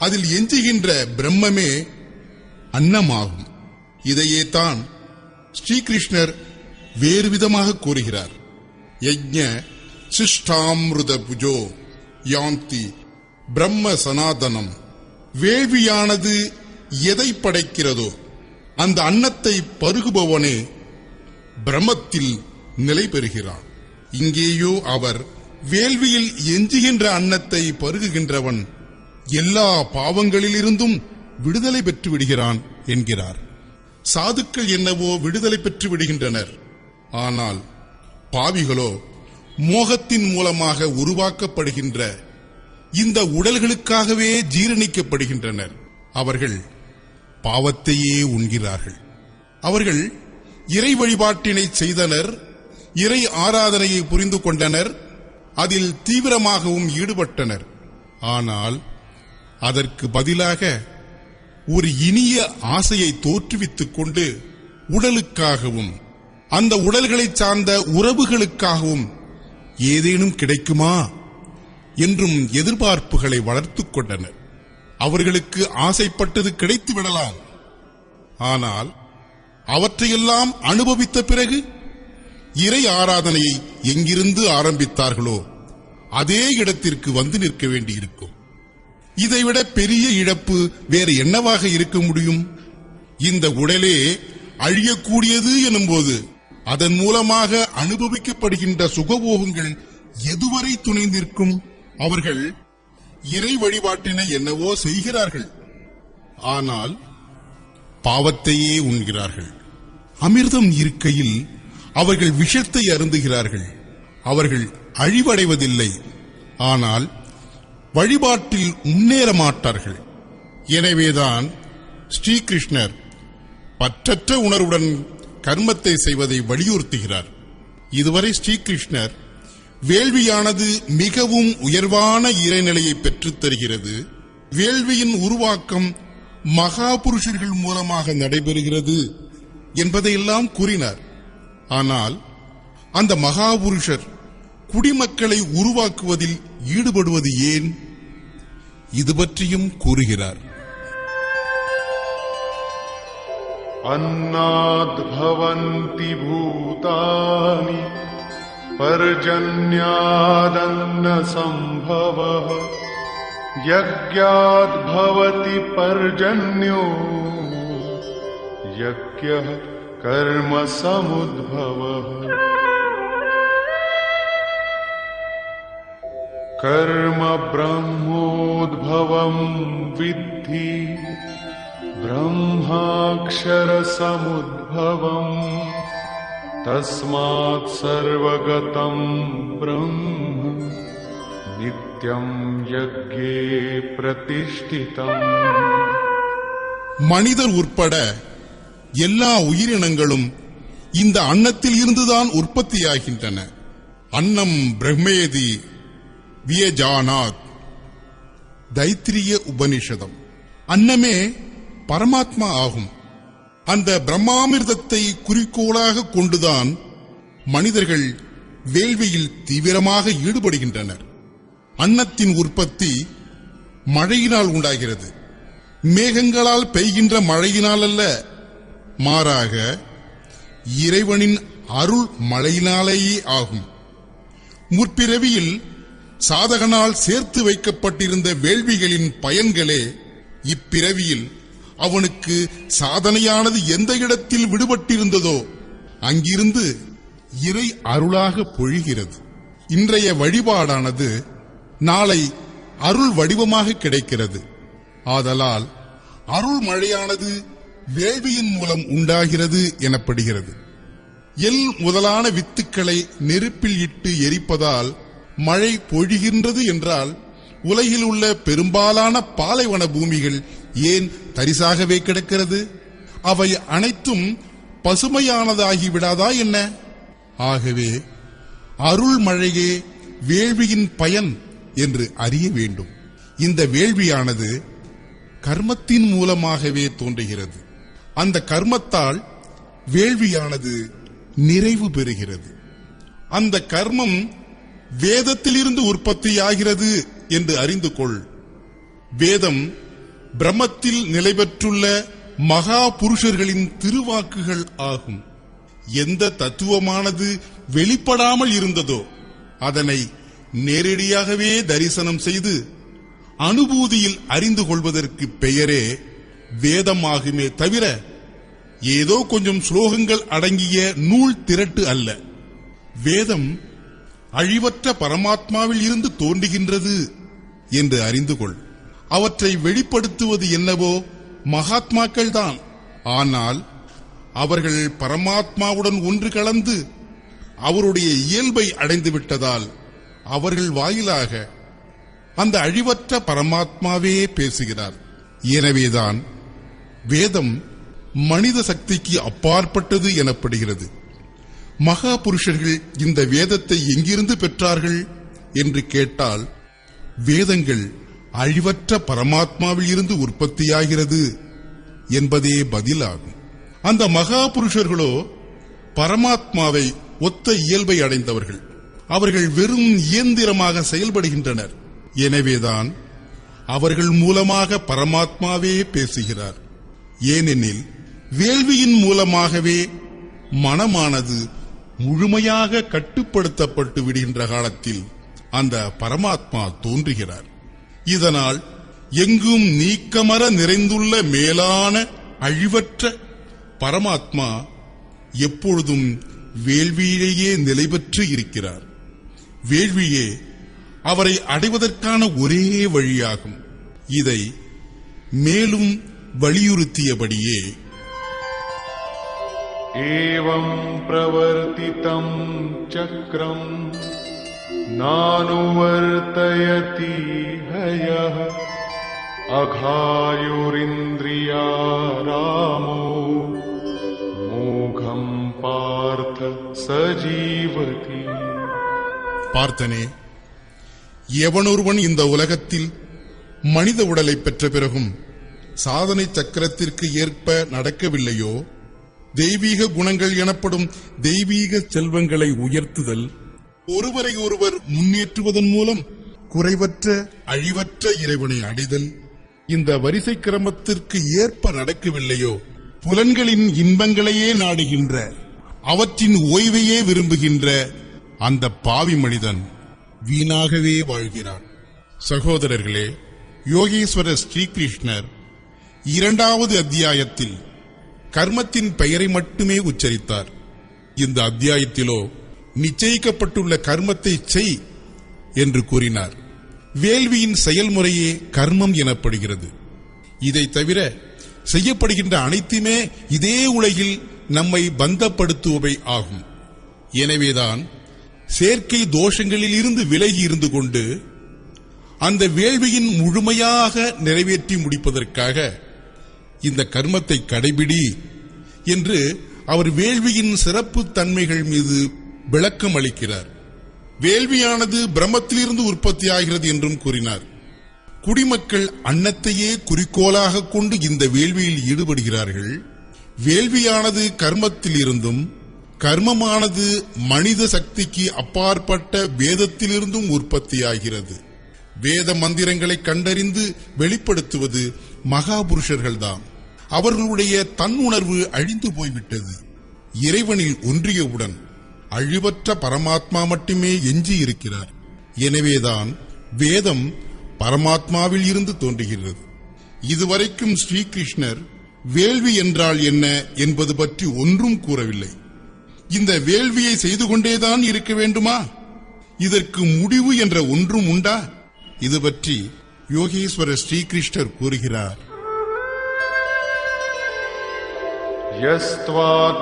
அதில் எஞ்சுகின்ற பிரம்மமே அன்னமாகும். இதையே தான் ஸ்ரீகிருஷ்ணர் வேறு விதமாக கூறுகிறார். யஜ்ஞ சிஷ்டாமிருத புஜோ யாந்தி பிரம்ம சனாதனம். வேள்வியானது எதை படைக்கிறதோ அந்த அன்னத்தை பருகுபவனே பிரம்மத்தில் நிலை பெறுகிறான். இங்கேயோ அவர் வேள்வியில் எஞ்சுகின்ற அன்னத்தை பருகுகின்றவன் எல்லா பாவங்களிலிருந்தும் விடுதலை பெற்று விடுகிறான் என்கிறார். சாதுக்கள் என்னவோ விடுதலை பெற்று விடுகின்றனர். ஆனால் பாவிகளோ மோகத்தின் மூலமாக உருவாக்கப்படுகின்ற இந்த உடல்களுக்காகவே ஜீரணிக்கப்படுகின்றனர். அவர்கள் பாவத்தையே உண்கிறார்கள். அவர்கள் இறை வழிபாட்டினை செய்தனர், இறை ஆராதனையை புரிந்து கொண்டனர், அதில் தீவிரமாகவும் ஈடுபட்டனர். ஆனால் அதற்கு பதிலாக ஒரு இனிய ஆசையை தோற்றுவித்துக் கொண்டு உடலுக்காகவும் அந்த உடல்களை சார்ந்த உறவுகளுக்காகவும் ஏதேனும் கிடைக்குமா என்றும் எதிர்பார்ப்புகளை வளர்த்துக் கொண்டனர். அவர்களுக்கு ஆசைப்பட்டது கிடைத்து விடலாம். ஆனால் அவற்றையெல்லாம் அனுபவித்த பிறகு இறை ஆராதனையை எங்கிருந்து ஆரம்பித்தார்களோ அதே இடத்திற்கு வந்து நிற்க வேண்டியிருக்கும். இதைவிட பெரிய இழப்பு வேறு என்னவாக இருக்க முடியும்? இந்த உடலே அழியக்கூடியது எனும்போது அதன் மூலமாக அனுபவிக்கப்படுகின்ற சுகபோகங்கள் எதுவரை துணை நிற்கும்? அவர்கள் இறை வழிபாட்டினை என்னவோ செய்கிறார்கள், ஆனால் பாவத்தையே உண்கிறார்கள். அமிர்தம் இருக்கையில் அவர்கள் விஷத்தை அருந்துகிறார்கள். அவர்கள் அழிவடைவதில்லை, ஆனால் வழிபாட்டில் முன்னேற மாட்டார்கள். எனவேதான் ஸ்ரீகிருஷ்ணர் பற்றற்ற உணர்வுடன் கர்மத்தை செய்வதை வலியுறுத்துகிறார். இதுவரை ஸ்ரீகிருஷ்ணர் வேள்வியானது மிகவும் உயர்வான இறைநிலையை பெற்றுத் தருகிறது, வேள்வியின் உருவாக்கம் மகாபுருஷர்கள் மூலமாக நடைபெறுகிறது என்பதையெல்லாம் கூறினார். ஆனால் அந்த மகாபுருஷர் குடிமக்களை உருவாக்குவதில் ஈடுபடுவது ஏன்? இது பற்றியும் கூறுகிறார். अन्नाद् भवन्ति भूतानि पर्जन्यादन्न संभवः यज्ञाद् भवति पर्जन्यो यज्ञः कर्म समुद्भवः कर्म ब्रह्मोद्भवं विद्धि ब्रह्माक्षर समुद्भवम् तस्मात् सर्वगतं ब्रह्म नित्यं यज्ञे प्रतिष्ठितम्. மனிதர் உட்பட எல்லா உயிரினங்களும் இந்த அன்னத்தில் இருந்துதான் உற்பத்தியாகின்றன. அன்னம் பிரம்மேதி வியஜானாத். தைத்திரிய உபனிஷதம். அன்னமே பரமாத்மா ஆகும். அந்த பிரம்மாமிர்தத்தை குறிக்கோளாக கொண்டுதான் மனிதர்கள் வேள்வியில் தீவிரமாக ஈடுபடுகின்றனர். அன்னத்தின் உற்பத்தி மழையினால் உண்டாகிறது. மேகங்களால் பெய்கின்ற மழையினால் அல்ல, மாறாக இறைவனின் அருள் மழையினாலேயே ஆகும். முற்பிறவியில் சாதகனால் சேர்த்து வைக்கப்பட்டிருந்த வேள்விகளின் பயன்களே இப்பிறவியில் அவனுக்கு சாதனையானது எந்த இடத்தில் விடுபட்டிருந்ததோ அங்கிருந்து இறை அருளாக பொழிகிறது. இன்றைய வழிபாடானது நாளை அருள் வடிவமாக கிடைக்கிறது. ஆதலால் அருள் மழையானது வேள்வியின் மூலம் உண்டாகிறது எனப்படுகிறது. எல் முதலான வித்துக்களை நெருப்பில் இட்டு எரிப்பதால் மழை பொழிகின்றது என்றால், உலகில் உள்ள பெரும்பாலான பாலைவன பூமிகள் ஏன் தரிசாகவே கிடக்கிறது? அவை அனைத்தும் பசுமையானதாகிவிடாதா என்ன? ஆகவே அருள் மழையே வேள்வியின் பயன் என்று அறிய வேண்டும். இந்த வேள்வியானது கர்மத்தின் மூலமாகவே தோன்றுகிறது. அந்த கர்மத்தால் வேள்வியானது நிறைவு பெறுகிறது. அந்த கர்மம் வேதத்திலிருந்து உற்பத்தியாகிறது என்று அறிந்து கொள். வேதம் பிரம்மத்தில் நிலை பெற்றுள்ள மகா புருஷர்களின் திருவாக்குகள் ஆகும். எந்த தத்துவமானது வெளிப்படாமல் இருந்ததோ அதனை நேரடியாகவே தரிசனம் செய்து அனுபூதியில் அறிந்து கொள்வதற்கு பெயரே வேதமாகுமே தவிர ஏதோ கொஞ்சம் ஸ்லோகங்கள் அடங்கிய நூல் திரட்டு அல்ல. வேதம் அழிவற்ற பரமாத்மாவில் இருந்து தோன்றுகின்றது என்று அறிந்து கொள். அவற்றை வெளிப்படுத்துவது என்னவோ மகாத்மாக்கள் தான். ஆனால் அவர்கள் பரமாத்மாவுடன் ஒன்று கலந்து அவருடைய இயல்பை அடைந்து விட்டதால் அவர்கள் வாயிலாக அந்த அழிவற்ற பரமாத்மாவே பேசுகிறார். எனவேதான் வேதம் மனித சக்திக்கு அப்பாற்பட்டது எனப்படுகிறது. மகா புருஷர்கள் இந்த வேதத்தை எங்கிருந்து பெற்றார்கள் என்று கேட்டால், வேதங்கள் அழிவற்ற பரமாத்மாவில் இருந்து உற்பத்தியாகிறது என்பதே பதிலாகும். அந்த மகா புருஷர்களோ பரமாத்மாவை ஒத்த இயல்பை அடைந்தவர்கள். அவர்கள் வெறும் இயந்திரமாக செயல்படுகின்றனர். எனவேதான் அவர்கள் மூலமாக பரமாத்மாவே பேசுகிறார். ஏனெனில் வேள்வியின் மூலமாகவே மனமானது முழுமையாக கட்டுப்படுத்தப்பட்டு விடுகின்ற காலத்தில் அந்த பரமாத்மா தோன்றுகிறார். இதனால் எங்கும் நீக்கமற நிறைந்துள்ள மேலான அழிவற்ற பரமாத்மா எப்பொழுதும் வேள்வியிலேயே நிலை பெற்று இருக்கிறார். வேள்வியே அவரை அடைவதற்கான ஒரே வழியாகும். இதை மேலும் வலியுறுத்தியபடியே एवं प्रवर्तितं चक्रं नानुवर्तयति हयः अघायुरिन्द्रियारामो मोघं पार्थ सजीवति. பார்த்தனே, எவனொருவன் இந்த உலகத்தில் மனித உடலை பெற்ற பிறகும் சாதனை சக்கரத்திற்கு ஏற்ப நடக்கவில்லையோ, தெய்வீக குணங்கள் எனப்படும் தெய்வீக செல்வங்களை உயர்த்துதல், ஒருவரை ஒருவர் முன்னேற்றுவதன் மூலம் குறைவற்ற அழிவற்ற இறைவனை அடைதல், இந்த வரிசை கிரமத்திற்கு ஏற்ப நடக்கவில்லையோ, புலன்களின் இன்பங்களையே நாடுகின்ற, அவற்றின் ஓய்வையே விரும்புகின்ற அந்த பாவி மனிதன் வீணாகவே வாழ்கிறான். சகோதரர்களே, யோகேஸ்வரர் ஸ்ரீகிருஷ்ணர் 2வது அத்தியாயத்தில் கர்மத்தின் பெயரை மட்டுமே உச்சரித்தார். இந்த அத்தியாயத்திலோ நிச்சயிக்கப்பட்டுள்ள கர்மத்தை செய் என்று கூறினார். வேள்வியின் செயல்முறையே கர்மம் எனப்படுகிறது. இதை தவிர செய்யப்படுகின்ற அனைத்துமே இதே உலகில் நம்மை பந்தப்படுத்துபவை ஆகும். எனவேதான் சேர்க்கை தோஷங்களில் இருந்து விலகி இருந்து கொண்டு அந்த வேள்வியின் முழுமையாக நிறைவேற்றி முடிப்பதற்காக இந்த கர்மத்தை கடைபிடி என்று அவர் வேள்வியின் சிறப்பு தன்மைகள் மீது விளக்கம் அளிக்கிறார். வேள்வியானது பிரம்மத்திலிருந்து உற்பத்தியாகிறது என்றும் கூறினார். குடிமக்கள் அன்னத்தையே குறிக்கோளாக கொண்டு இந்த வேள்வியில் ஈடுபடுகிறார்கள். வேள்வியானது கர்மத்தில் இருந்தும், கர்மமானது மனித சக்திக்கு அப்பாற்பட்ட வேதத்திலிருந்தும் உற்பத்தியாகிறது. வேத மந்திரங்களை கண்டறிந்து வெளிப்படுத்துவது மகாபுருஷர்கள்தான். அவர்களுடைய தன்னுணர்வு அழிந்து போய்விட்டது. இறைவனில் ஒன்றியவுடன் அழிவற்ற பரமாத்மா மட்டுமே எஞ்சி இருக்கிறார். எனவேதான் வேதம் பரமாத்மாவில் இருந்து தோன்றுகிறது. இதுவரைக்கும் ஸ்ரீகிருஷ்ணர் வேள்வி என்றால் என்ன என்பது பற்றி ஒன்றும் கூறவில்லை. இந்த வேள்வியை செய்து கொண்டேதான் இருக்க வேண்டுமா? இதற்கு முடிவு என்ற ஒன்றும் உண்டா? இது பற்றி யோகேஸ்வர ஸ்ரீகிருஷ்ணர் கூறுகிறார்.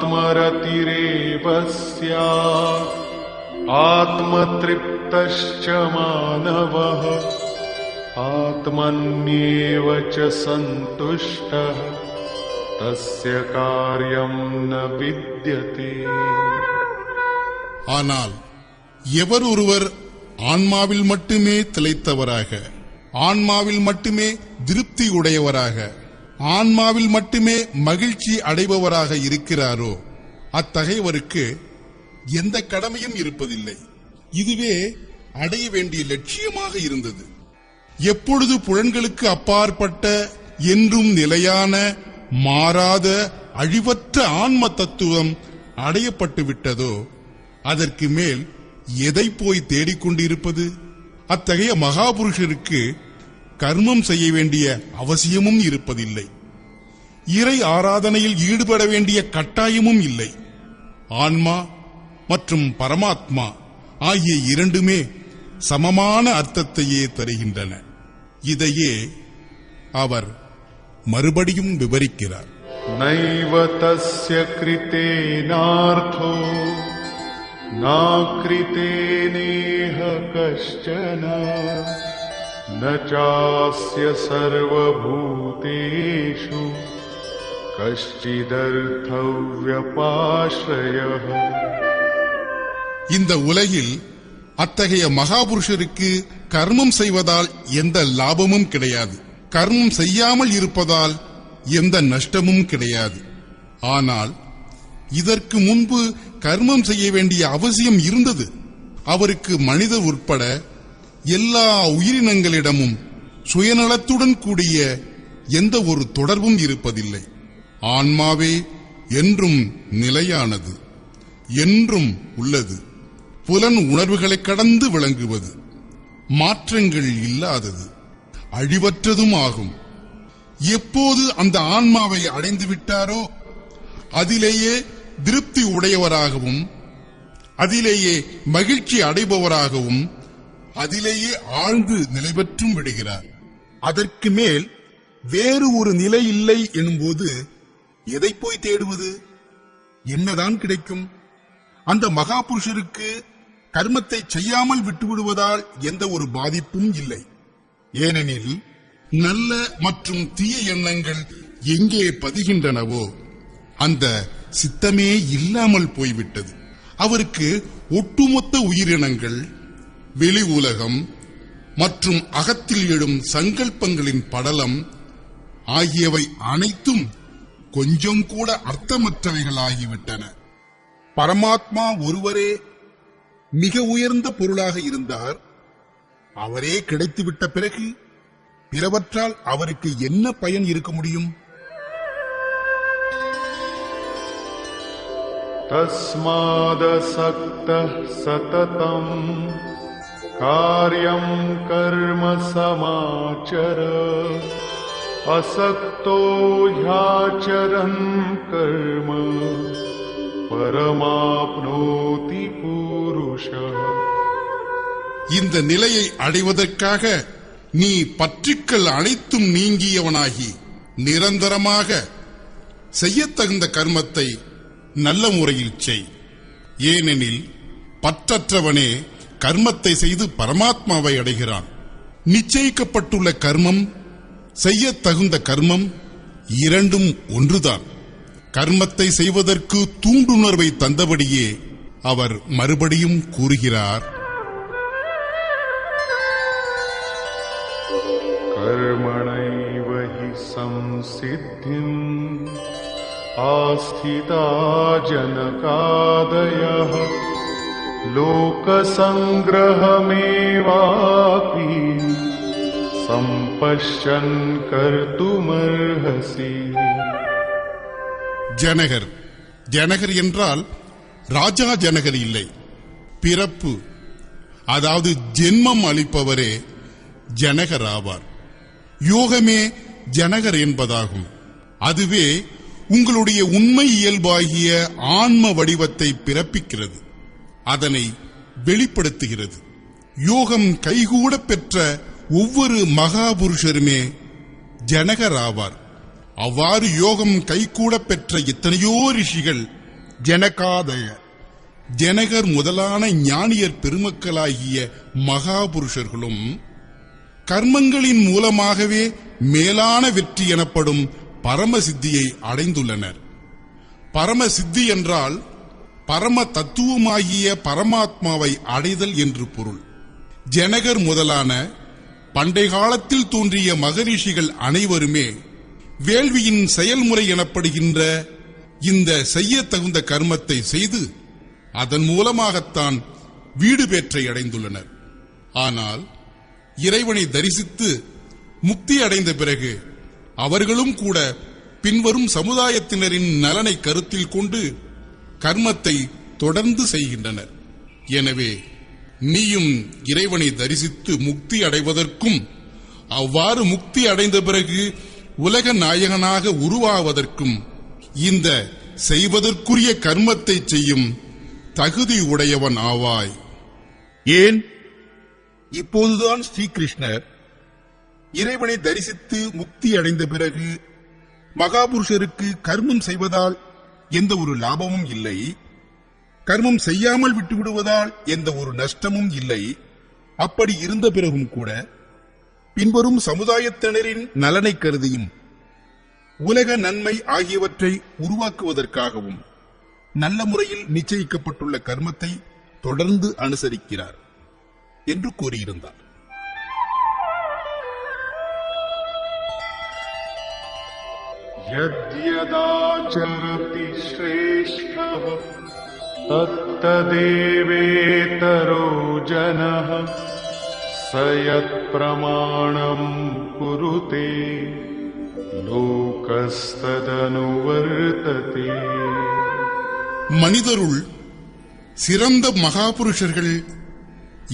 यस्त्वात्मरतिरेव स्यात् आत्मतृप्तश्च मानवः आत्मन्येव च सन्तुष्टः तस्य कार्यं न विद्यते. ஆனால் எவர் ஒருவர் ஆன்மாவில் மட்டுமே திளைத்தவராக, ஆன்மாவில் மட்டுமே திருப்தி உடையவராக, ஆன்மாவில் மட்டுமே மகிழ்ச்சி அடைபவராக இருக்கிறாரோ அத்தகையவருக்கு எந்த கடமையும் இருப்பதில்லை. இதுவே அடைய வேண்டிய லட்சியமாக இருந்தது. எப்பொழுது புலன்களுக்கு அப்பாற்பட்ட என்றும் நிலையான மாறாத அழிவற்ற ஆன்ம தத்துவம் அடையப்பட்டு விட்டதோ அதற்கு மேல் எதை போய் தேடிக்கொண்டிருப்பது? அத்தகைய மகாபுருஷருக்கு கர்மம் செய்ய வேண்டிய அவசியமும் இருப்பதில்லை. இறை ஆராதனையில் ஈடுபட வேண்டிய கட்டாயமும் இல்லை. ஆன்மா மற்றும் பரமாத்மா ஆகிய இரண்டுமே சமமான அர்த்தத்தையே தருகின்றன. இதையே அவர் மறுபடியும் விவரிக்கிறார். நைவ தஸ்ய கிருதேனார்த்தோ நாக்ருதேனேஹ கஷ்சன ந சாஸ்ய சர்வபூதேஷு கஷ்சிதர்த்தவ்யபாஸ்ரயः. இந்த உலகில் அத்தகைய மகாபுருஷருக்கு கர்மம் செய்வதால் எந்த லாபமும் கிடையாது. கர்மம் செய்யாமல் இருப்பதால் எந்த நஷ்டமும் கிடையாது. ஆனால் இதற்கு முன்பு கர்மம் செய்ய வேண்டிய அவசியம் இருந்தது. அவருக்கு மனிதர் உட்பட எல்லா உயிரினங்களிடமும் சுயநலத்துடன் கூடிய எந்த ஒரு தொடர்பும் இருப்பதில்லை. ஆன்மாவே என்றும் நிலையானது, என்றும் உள்ளது, புலன் உணர்வுகளை கடந்து விளங்குவது, மாற்றங்கள் இல்லாதது, அழிவற்றதும் ஆகும். எப்போது அந்த ஆன்மாவை அடைந்து விட்டாரோ அதிலேயே திருப்தி உடையவராகவும், அதிலேயே மகிழ்ச்சி அடைபவராகவும், அதிலேயே ஆழ்ந்து நிலை பெற்றும் விடுகிறார். அதற்கு மேல் வேறு ஒரு நிலை இல்லை எனும்போது எதை போய் தேடுவது? என்னதான் கிடைக்கும்? அந்த மகாபுருஷருக்கு கர்மத்தை செய்யாமல் விட்டுவிடுவதால் எந்த ஒரு பாதிப்பும் இல்லை. ஏனெனில் நல்ல மற்றும் தீய எண்ணங்கள் எங்கே பதிகின்றனவோ அந்த சித்தமே இல்லாமல் போய்விட்டது. அவருக்கு ஒட்டுமொத்த உயிரினங்கள், வெளி உலகம் மற்றும் அகத்தில் எழும் சங்கல்பங்களின் படலம் ஆகியவை அனைத்தும் கொஞ்சம் கூட அர்த்தமற்றவைகளாகிவிட்டன. பரமாத்மா ஒருவரே மிக உயர்ந்த பொருளாக இருந்தார். அவரே கிடைத்துவிட்ட பிறகு பிறவற்றால் அவருக்கு என்ன பயன் இருக்க முடியும்? தஸ்மாதசக்தः சததம் கார்யம் கர்ம சமாச்சர அசக்தோ ஹ்யாச்சரன் கர்ம பரமாப்னோதி புருஷः. இந்த நிலையை அடைவதற்காக நீ பற்றுக்கள் அனைத்தும் நீங்கியவனாகி நிரந்தரமாக செய்யத்தகுந்த கர்மத்தை நல்ல முறையில் செய். ஏனெனில் பற்றற்றவனே கர்மத்தை செய்து பரமாத்மாவை அடைகிறான். நிச்சயிக்கப்பட்டுள்ள கர்மம், செய்யத் தகுந்த கர்மம் இரண்டும் ஒன்றுதான். கர்மத்தை செய்வதற்கு தூண்டுணர்வை தந்தபடியே அவர் மறுபடியும் கூறுகிறார், कर्मणैव हि संसिद्धिम् आस्थिता जनकादयः लोकसङ्ग्रहमेवापि सम्पश्यन् कर्तुमर्हसि. ஜனகர் என்றால் ராஜா ஜனகர் இல்லை, பிறப்பு அதாவது ஜென்மம் அளிப்பவரே ஜனகர் ஆவார். யோகமே ஜனகர் என்பதாகும். அதுவே உங்களுடைய உண்மை இயல்பாகிய ஆன்ம வடிவத்தை பிறப்பிக்கிறது, அதனை வெளிப்படுத்துகிறது. யோகம் கைகூட பெற்ற ஒவ்வொரு மகாபுருஷருமே ஜனகர் ஆவார். அவ்வாறு யோகம் கைகூட பெற்ற எத்தனையோ ரிஷிகள் ஜனகாதய, ஜனகர் முதலான ஞானியர் பெருமக்களாகிய மகாபுருஷர்களும் கர்மங்களின் மூலமாகவே மேலான வெற்றி எனப்படும் பரமசித்தியை அடைந்துள்ளனர். பரமசித்தி என்றால் பரம தத்துவமாகிய பரமாத்மாவை அடைதல் என்று பொருள். ஜனகர் முதலான பண்டை காலத்தில் தோன்றிய மகரிஷிகள் அனைவருமே வேள்வியின் செயல்முறை எனப்படுகின்ற இந்த செய்யத் தகுந்த கர்மத்தை செய்து அதன் மூலமாகத்தான் வீடு பேற்றை அடைந்துள்ளனர். ஆனால் இறைவனை தரிசித்து முக்தி அடைந்த பிறகு அவர்களும் கூட பின்வரும் சமுதாயத்தினரின் நலனை கருத்தில் கொண்டு கர்மத்தை தொடர்ந்து செய்கின்றனர். எனவே நீயும் இறைவனை தரிசித்து முக்தி அடைவதற்கும் அவ்வாறு முக்தி அடைந்த பிறகு உலக நாயகனாக உருவாவதற்கும் இந்த செய்வதற்குரிய கர்மத்தை செய்யும் தகுதி உடையவன் ஆவாய். ஏன் இப்போதுதான் ஸ்ரீகிருஷ்ணர் இறைவனை தரிசித்து முக்தி அடைந்த பிறகு மகாபுருஷருக்கு கர்மம் செய்வதால் எந்த ஒரு லாபமும் இல்லை, கர்மம் செய்யாமல் விட்டுவிடுவதால் எந்த ஒரு நஷ்டமும் இல்லை, அப்படி இருந்த பிறகும் கூட பின்வரும் சமுதாயத்தினரின் நலனை கருதியும் உலக நன்மை ஆகியவற்றை உருவாக்குவதற்காகவும் நல்ல முறையில் நிச்சயிக்கப்பட்டுள்ள கர்மத்தை தொடர்ந்து அனுசரிக்கிறார் என்று கூறியிருந்தார். यद्यदाचरति श्रेष्ठः तत्तदेवेतरो जनः स यत्प्रमाणं कुरुते लोकस्तदनुवर्तते. மனிதருள் சிறந்த மகாபுருஷர்கள்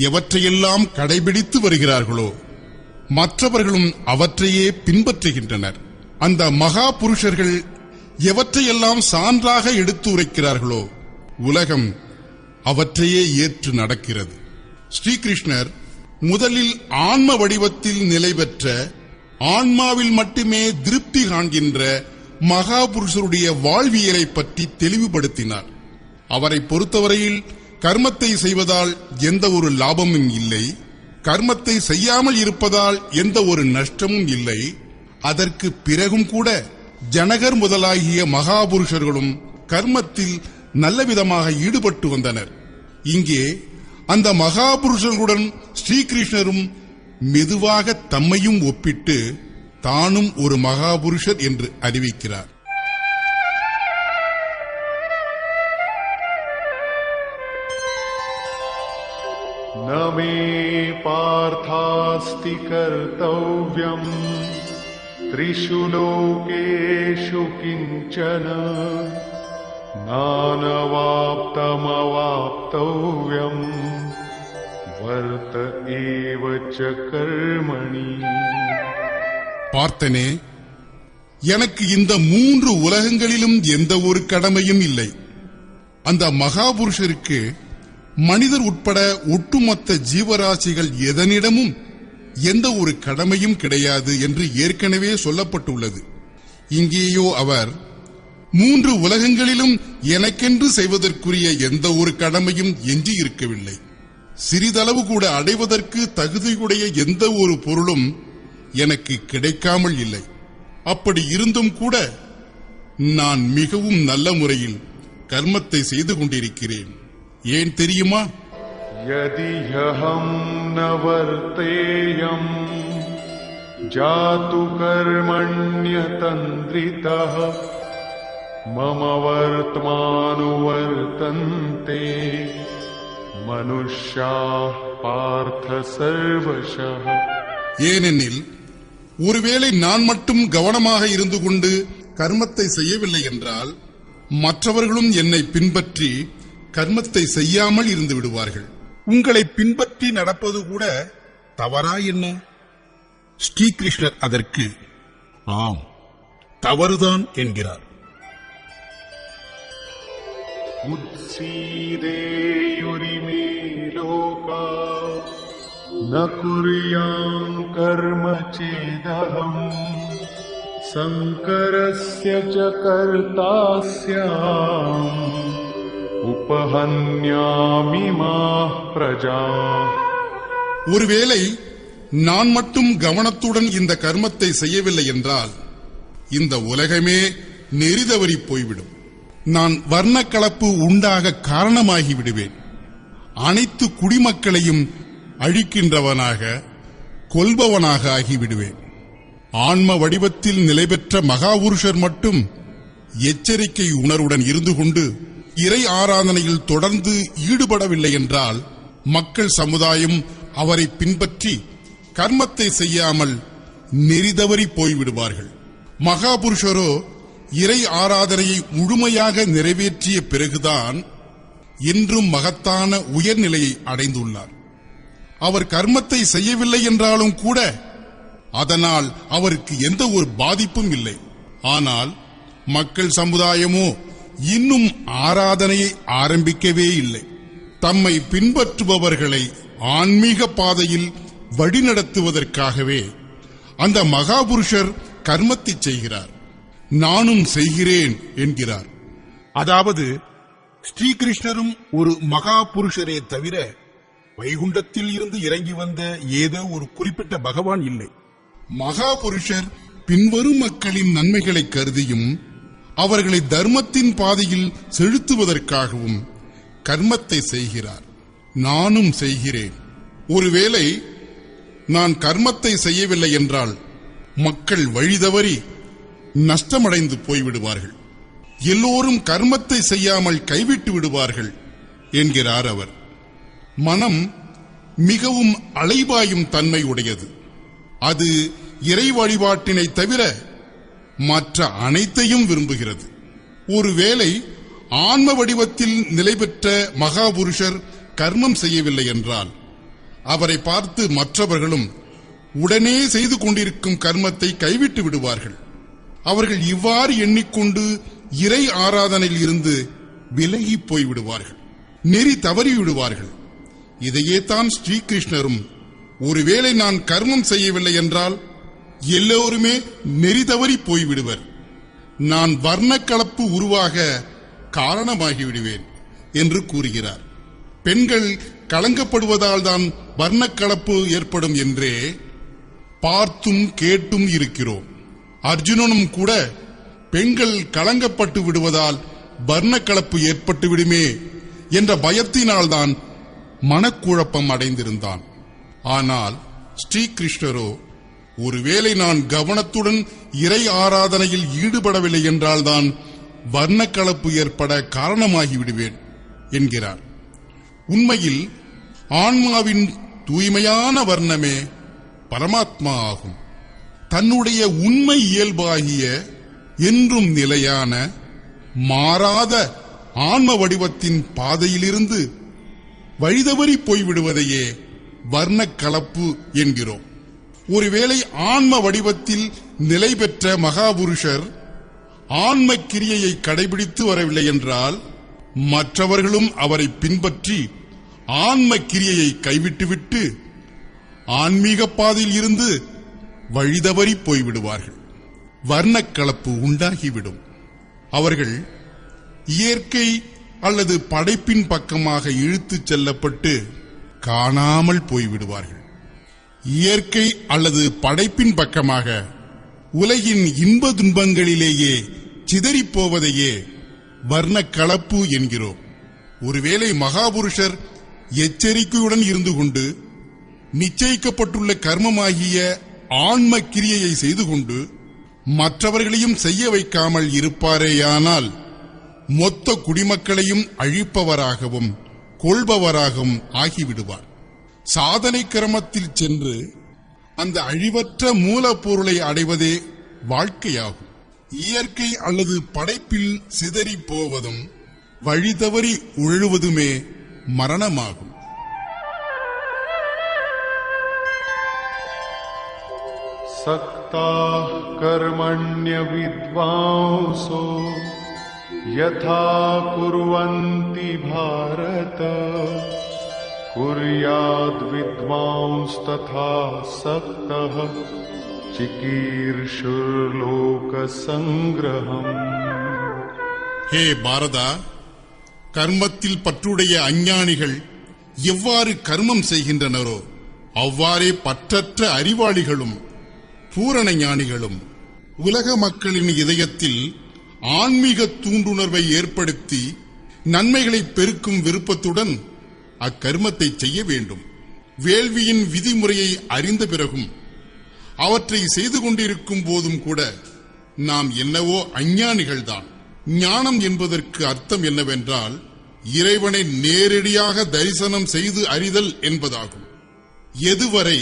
எவற்றையெல்லாம் கடைபிடித்து வருகிறார்களோ மற்றவர்களும் அவற்றையே பின்பற்றுகின்றனர். அந்த மகா புருஷர்கள் எவற்றையெல்லாம் சான்றாக எடுத்து உரைக்கிறார்களோ உலகம் அவற்றையே ஏற்று நடக்கிறது. ஸ்ரீகிருஷ்ணர் முதலில் ஆன்ம வடிவத்தில் நிலை பெற்ற, ஆன்மாவில் மட்டுமே திருப்தி காண்கின்ற மகாபுருஷருடைய வாழ்வியலை பற்றி தெளிவுபடுத்தினார். அவரை பொறுத்தவரையில் கர்மத்தை செய்வதால் எந்த ஒரு லாபமும் இல்லை, கர்மத்தை செய்யாமல் இருப்பதால் எந்த ஒரு நஷ்டமும் இல்லை. அதற்கு பிறகும் கூட ஜனகர் முதலாகிய மகாபுருஷர்களும் கர்மத்தில் நல்லவிதமாக ஈடுபட்டு வந்தனர். இங்கே அந்த மகாபுருஷர்களுடன் ஸ்ரீகிருஷ்ணரும் மெதுவாக தம்மையும் ஒப்பிட்டு தானும் ஒரு மகாபுருஷர் என்று அறிவிக்கிறார். நமே பார்த்தாஸ்தி கர்த்தவ்யம் த்ரிஷு லோகேஷு கிஞ்சன நானவாப்தமவாப்தவ்யம் வர்த்த ஏவ ச கர்மணி. பார்த்தனே, எனக்கு இந்த 3 உலகங்களிலும் எந்த ஒரு கடமையும் இல்லை. அந்த மகாபுருஷருக்கு மனிதர் உட்பட ஒட்டுமொத்த ஜீவராசிகள் எதனிடமும் எந்த ஒரு கடமையும் கிடையாது என்று ஏற்கனவே சொல்லப்பட்டுள்ளது. இங்கேயோ அவர் மூன்று உலகங்களிலும் எனக்கென்று செய்வதற்குரிய எந்த ஒரு கடமையும் எஞ்சி இருக்கவில்லை. சிறிதளவு கூட அடைவதற்கு தகுதியுடைய எந்த ஒரு பொருளும் எனக்கு கிடைக்காமல் இல்லை. அப்படி இருந்தும் கூட நான் மிகவும் நல்ல முறையில் கர்மத்தை செய்து கொண்டிருக்கிறேன். ஏன் தெரியுமா? यदिह्यहं न वर्तेयम् जातु कर्मण्यतन्द्रितः मम वर्त्मानुवर्तन्ते मनुष्याः पार्थ सर्वशः. ஏனெனில் ஒருவேளை நான் மட்டும் கவனமாக இருந்து கொண்டு கர்மத்தை செய்யவில்லை என்றால் மற்றவர்களும் என்னை பின்பற்றி கர்மத்தை செய்யாமல் இருந்து விடுவார்கள். உங்களை பின்பற்றி நடப்பது கூட தவறா என்ன? ஸ்ரீகிருஷ்ணர் அதற்கு ஆம், தவறுதான் என்கிறார். उत्सीदेयुरिमे लोका न कुर्यां कर्म चेदहम् शङ्करस्य च कर्ता स्याम् उपहन्यामि माः प्रजाः. ஒருவேளை நான் மட்டும் கவனத்துடன் இந்த கர்மத்தை செய்யவில்லை என்றால் இந்த உலகமே நெறிதவறி போய்விடும். நான் வர்ண கலப்பு உண்டாக காரணமாகி விடுவேன். அனைத்து குடிமக்களையும் அழிக்கின்றவனாக கொல்பவனாக ஆகிவிடுவேன். ஆன்ம வடிவத்தில் நிலை பெற்ற மகாபுருஷர் மட்டும் எச்சரிக்கை உணர்வுடன் இருந்து கொண்டு இறை ஆராதனையில் தொடர்ந்து ஈடுபடவில்லை என்றால் மக்கள் சமுதாயம் அவரை பின்பற்றி கர்மத்தை செய்யாமல் நெறிதவறி போய்விடுவார்கள். மகாபுருஷரோ இறை ஆராதனையை முழுமையாக நிறைவேற்றிய பிறகுதான் என்றும் மகத்தான உயர்நிலையை அடைந்துள்ளார். அவர் கர்மத்தை செய்யவில்லை என்றாலும் கூட அதனால் அவருக்கு எந்த ஒரு பாதிப்பும் இல்லை. ஆனால் மக்கள் சமுதாயமோ இன்னும் ஆராதனையை ஆரம்பிக்கவே இல்லை. தம்மை பின்பற்றுபவர்களை ஆன்மீக பாதையில் வழிநடத்துவதற்காகவே அந்த மகாபுருஷர் கர்மத்தை செய்கிறார். நானும் செய்கிறேன் என்கிறார். அதாவது ஸ்ரீகிருஷ்ணரும் ஒரு மகாபுருஷரே தவிர வைகுண்டத்தில் இருந்து இறங்கி வந்த ஏதோ ஒரு குறிப்பிட்ட பகவான் இல்லை. மகாபுருஷர் பின்வரும் மக்களின் நன்மைகளை கருதியும் அவர்களை தர்மத்தின் பாதையில் செலுத்துவதற்காகவும் கர்மத்தை செய்கிறார். நானும் செய்கிறேன். ஒருவேளை நான் கர்மத்தை செய்யவில்லை என்றால் மக்கள் வழிதவறி நஷ்டமடைந்து போய்விடுவார்கள். எல்லோரும் கர்மத்தை செய்யாமல் கைவிட்டு விடுவார்கள் என்கிறார் அவர். மனம் மிகவும் அலைபாயும் தன்மை உடையது. அது இறை வழிபாட்டினை தவிர மற்ற அனைத்தையும் விரும்புகிறது. ஒருவேளை ஆன்ம வடிவத்தில் நிலை பெற்ற மகாபுருஷர் கர்மம் செய்யவில்லை என்றால் அவரை பார்த்து மற்றவர்களும் உடனே செய்து கொண்டிருக்கும் கர்மத்தை கைவிட்டு விடுவார்கள். அவர்கள் இவ்வாறு எண்ணிக்கொண்டு இறை ஆராதனையில் இருந்து விலகி போய்விடுவார்கள், நெறி தவறிவிடுவார்கள். இதையே தான் ஸ்ரீகிருஷ்ணரும் ஒருவேளை நான் கர்மம் செய்யவில்லை என்றால் எல்லோருமே நெறி தவறி போய்விடுவர், நான் வர்ண கலப்பு உருவாக காரணமாகிவிடுவேன் என்று கூறுகிறார். பெண்கள் கலங்கப்படுவதால் தான் வர்ணக்கலப்பு ஏற்படும் என்றே பார்த்தும் கேட்டும் இருக்கிறோம். அர்ஜுனனும் கூட பெண்கள் கலங்கப்பட்டு விடுவதால் வர்ணக்கலப்பு ஏற்பட்டு விடுமே என்ற பயத்தினால்தான் மனக்குழப்பம் அடைந்திருந்தான். ஆனால் ஸ்ரீகிருஷ்ணரோ ஒருவேளை நான் கவனத்துடன் இறை ஆராதனையில் ஈடுபடவில்லை என்றால்தான் வர்ணக்கலப்பு ஏற்பட காரணமாகிவிடுவேன் என்கிறார். உண்மையில் ஆன்மாவின் தூய்மையான வர்ணமே பரமாத்மா ஆகும். தன்னுடைய உண்மை இயல்பாகிய என்றும் நிலையான மாறாத ஆன்ம வடிவத்தின் பாதையிலிருந்து வழிதவறி போய்விடுவதையே வர்ணக்கலப்பு என்கிறோம். ஒருவேளை ஆன்ம வடிவத்தில் நிலை பெற்ற மகாபுருஷர் ஆன்ம கிரியையை கடைபிடித்து வரவில்லை என்றால் மற்றவர்களும் அவரை பின்பற்றி ஆன்ம கிரியையை கைவிட்டுவிட்டு ஆன்மீக பாதையில் இருந்து வழிதவறி போய்விடுவார்கள். வர்ணக்கலப்பு உண்டாகிவிடும். அவர்கள் இயற்கை அல்லது படைப்பின் பக்கமாக இழுத்துச் செல்லப்பட்டு காணாமல் போய்விடுவார்கள். இயற்கை அல்லது படைப்பின் பக்கமாக உலகின் இன்ப துன்பங்களிலேயே சிதறிப்போவதையே வர்ண கலப்பு என்கிறோம். ஒருவேளை மகாபுருஷர் எச்சரிக்கையுடன் இருந்து கொண்டு நிச்சயிக்கப்பட்டுள்ள கர்மமாகிய ஆன்ம கிரியையை செய்து கொண்டு மற்றவர்களையும் செய்ய வைக்காமல் இருப்பாரேயானால் மொத்த குடிமக்களையும் அழிப்பவராகவும் கொள்பவராகவும் ஆகிவிடுவார். சாதனை கிரமத்தில் சென்று அந்த அழிவற்ற மூலப்பொருளை அடைவதே வாழ்க்கையாகும். இயற்கை அல்லது படைப்பில் சிதறி போவதும் வழி தவறி உழுவதுமே மரணமாகும். सक्ता कर्मण्य विद्वांसो यथा कुर्वन्ति भारत कुर्याद् विद्वांस्तथा सक्तः चिकीर्षुर्लोकसंग्रहम्. ஹே பாரதா, கர்மத்தில் பற்றுடைய அஞ்ஞானிகள் எவ்வாறு கர்மம் செய்கின்றனரோ அவ்வாறே பற்றற்ற அறிவாளிகளும் பூரண ஞானிகளும் உலக மக்களின் இதயத்தில் ஆன்மீக தூண்டுணர்வை ஏற்படுத்தி நன்மைகளை பெருக்கும் விருப்பத்துடன் அக்கர்மத்தை செய்ய வேண்டும். வேள்வியின் விதிமுறையை அறிந்த பிறகும் அவற்றை செய்து கொண்டிருக்கும் போதும் கூட நாம் என்னவோ அஞ்ஞானிகள்தான். ஞானம் என்பதற்கு அர்த்தம் என்னவென்றால் இறைவனை நேரடியாக தரிசனம் செய்து அறிதல் என்பதாகும். எதுவரை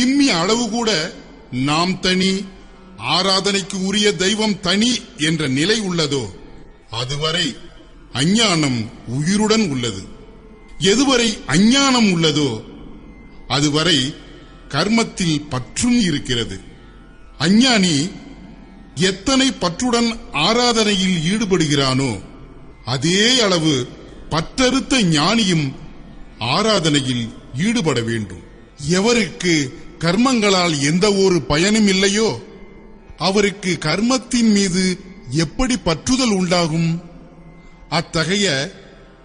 இம்மி அளவு கூட நாம் தனி, ஆராதனைக்கு உரிய தெய்வம் தனி என்ற நிலை உள்ளதோ அதுவரை அஞ்ஞானம் உயிருடன் உள்ளது. எதுவரை அஞ்ஞானம் உள்ளதோ அதுவரை கர்மத்தில் பற்றும் இருக்கிறது. அஞ்ஞானி எத்தனை பற்றுடன் ஆராதனையில் ஈடுபடுகிறானோ அதே அளவு பற்றறுத்த ஞானியும் ஆராதனையில் ஈடுபட வேண்டும். எவருக்கு கர்மங்களால் எந்த ஒரு பயனும் இல்லையோ அவருக்கு கர்மத்தின் மீது எப்படி பற்றுதல் உண்டாகும்? அத்தகைய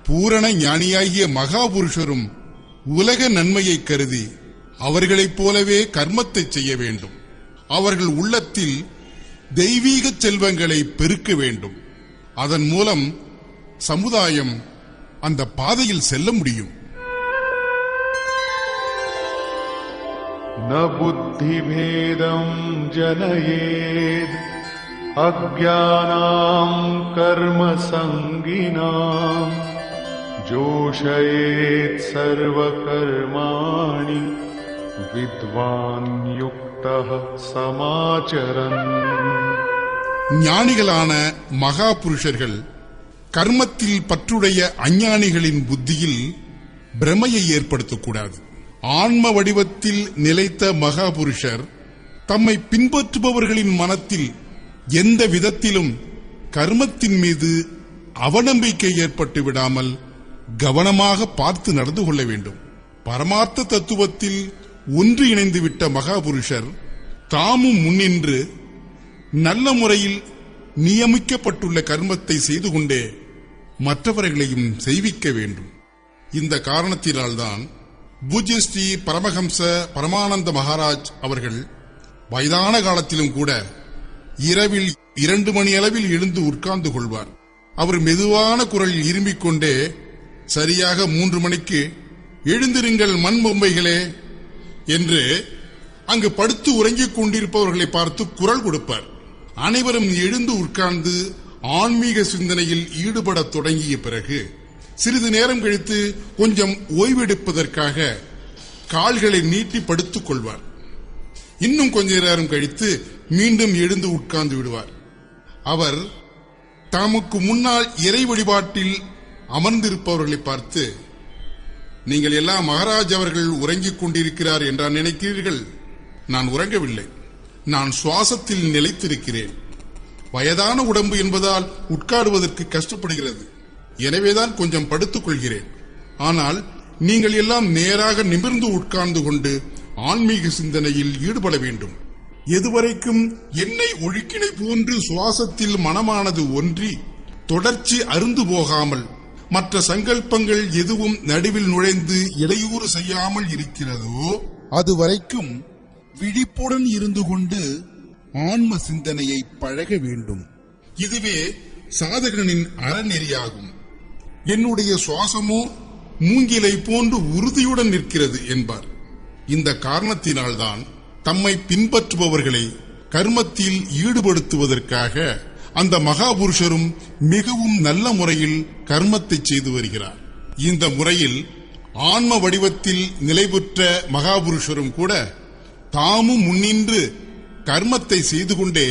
பூரண ஞானியாகிய மகாபுருஷரும் உலக நன்மையை கருதி அவர்களைப் போலவே கர்மத்தை செய்ய வேண்டும். அவர்கள் உள்ளத்தில் தெய்வீக செல்வங்களை பெருக்க வேண்டும். அதன் மூலம் சமுதாயம் அந்த பாதையில் செல்ல முடியும். न बुद्धिभेदं जनयेद् अज्ञानां कर्मसंगिनां जोषयेत् सर्वकर्माणि विद्वान् युक्तः समाचरन्. ஞானிகளான மகாபுருஷர்கள் கர்மத்தில் பற்றுடைய அஞ்ஞானிகளின் புத்தியில் பிரமையை ஏற்படுத்தக்கூடாது. ஆன்ம வடிவத்தில் நிலைத்த மகாபுருஷர் தம்மை பின்பற்றுபவர்களின் மனத்தில் எந்த விதத்திலும் கர்மத்தின் மீது அவநம்பிக்கை ஏற்பட்டு விடாமல் கவனமாக பார்த்து நடந்து கொள்ள வேண்டும். பரமார்த்த தத்துவத்தில் ஒன்று இணைந்துவிட்ட மகாபுருஷர் தாமும் முன்னின்று நல்ல முறையில் நியமிக்கப்பட்டுள்ள கர்மத்தை செய்து கொண்டே மற்றவர்களையும் செய்விக்க வேண்டும். இந்த காரணத்தினால்தான் பூஜ்ய ஸ்ரீ பரமஹம்ச பரமானந்த மகாராஜ் அவர்கள் வயதான காலத்திலும் கூட இரவில் 2 மணி அளவில் எழுந்து உட்கார்ந்து கொள்வார். அவர் மெதுவான குரலில் இரும்பிக் கொண்டே சரியாக 3 மணிக்கு எழுந்திருங்கள் மண் பொம்மைகளே என்று அங்கு படுத்து உறங்கிக் கொண்டிருப்பவர்களை பார்த்து குரல் கொடுப்பார். அனைவரும் எழுந்து உட்கார்ந்து ஆன்மீக சிந்தனையில் ஈடுபடத் தொடங்கிய பிறகு சிறிது நேரம் கழித்து கொஞ்சம் ஓய்வெடுப்பதற்காக கால்களை நீட்டி படுத்துக் கொள்வார். இன்னும் கொஞ்ச நேரம் கழித்து மீண்டும் எழுந்து உட்கார்ந்து விடுவார். அவர் தமக்கு முன்னால் இறை வழிபாட்டில் அமர்ந்திருப்பவர்களை பார்த்து, நீங்கள் எல்லாம் மகாராஜ் அவர்கள் உறங்கிக் கொண்டிருக்கிறார் என்றா நினைக்கிறீர்கள்? நான் உறங்கவில்லை, நான் சுவாசத்தில் நிலைத்திருக்கிறேன். வயதான உடம்பு என்பதால் உட்காருவதற்கு கஷ்டப்படுகிறது, எனவேதான் கொஞ்சம் படுத்துக் கொள்கிறேன். ஆனால் நீங்கள் எல்லாம் நேராக நிமிர்ந்து உட்கார்ந்து கொண்டு ஆன்மீக சிந்தனையில் ஈடுபட வேண்டும். எதுவரைக்கும் எண்ணெய் ஒழுக்கினை போன்று சுவாசத்தில் மனமானது ஒன்றி தொடர்ச்சி அருந்து போகாமல் மற்ற சங்கல்பங்கள் எதுவும் நடுவில் நுழைந்து இடையூறு செய்யாமல் இருக்கிறதோ அதுவரைக்கும் விழிப்புடன் இருந்து கொண்டு ஆன்ம சிந்தனையை பழக வேண்டும். இதுவே சாதகனின் அறநெறியாகும். என்னுடைய சுவாசமோ மூங்கிலை போன்று உறுதியுடன் நிற்கிறது என்பார். இந்த காரணத்தினால்தான் தம்மை பின்பற்றுபவர்களை கர்மத்தில் ஈடுபடுத்துவதற்காக அந்த மகாபுருஷரும் மிகவும் நல்ல முறையில் கர்மத்தை செய்து வருகிறார். இந்த முறையில் ஆன்ம வடிவத்தில் நிலைபெற்ற மகாபுருஷரும் கூட தாமும் முன்னின்று கர்மத்தை செய்து கொண்டே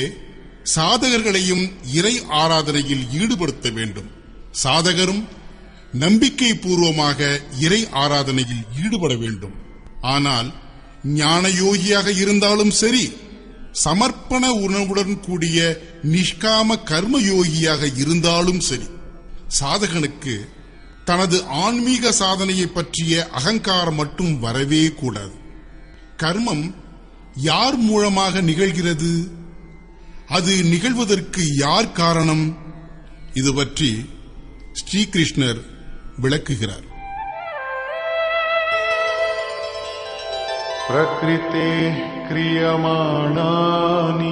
சாதகர்களையும் இறை ஆராதனையில் ஈடுபடுத்த வேண்டும். சாதகரும் நம்பிக்கை பூர்வமாக இறை ஆராதனையில் ஈடுபட வேண்டும். ஆனால் ஞான யோகியாக இருந்தாலும் சரி, சமர்ப்பண உணர்வுடன் கூடிய நிஷ்காம கர்ம யோகியாக இருந்தாலும் சரி, சாதகனுக்கு தனது ஆன்மீக சாதனையை பற்றிய அகங்காரம் மட்டும் வரவே கூடாது. கர்மம் யார் மூலமாக நிகழ்கிறது, அது நிகழ்வதற்கு யார் காரணம், இது பற்றி ஸ்ரீகிருஷ்ணர் விளக்குகிறார். प्रकृते क्रियमाणानि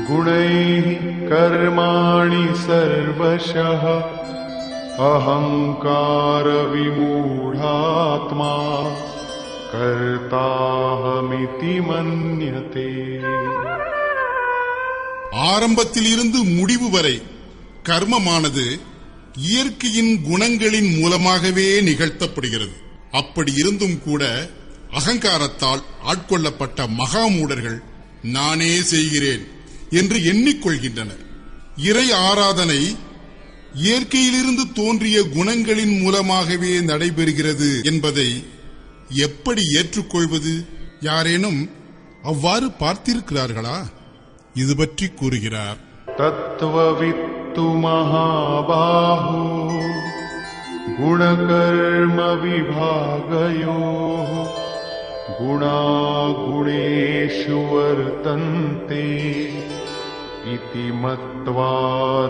गुणैः कर्माणि सर्वशः अहंकार विमूढात्मा कर्ताहमिति मन्यते. ஆரம்பத்தில் இருந்து முடிவு வரை கர்மமானது இயற்கையின் குணங்களின் மூலமாகவே நிகழ்த்தப்படுகிறது. அப்படி இருந்தும் கூட அகங்காரத்தால் ஆட்கொள்ளப்பட்ட மகாமூடர்கள் நானே செய்கிறேன் என்று எண்ணிக்கொள்கின்றனர். இறை ஆராதனை இயற்கையிலிருந்து தோன்றிய குணங்களின் மூலமாகவே நடைபெறுகிறது என்பதை எப்படி ஏற்றுக்கொள்வது? யாரேனும் அவ்வாறு பார்த்திருக்கிறார்களா? இது பற்றி கூறுகிறார். तत्त्ववित्तु महाबाहो गुणकर्म विभागयोः गुणागुणेषु वर्तन्ते इति मत्वा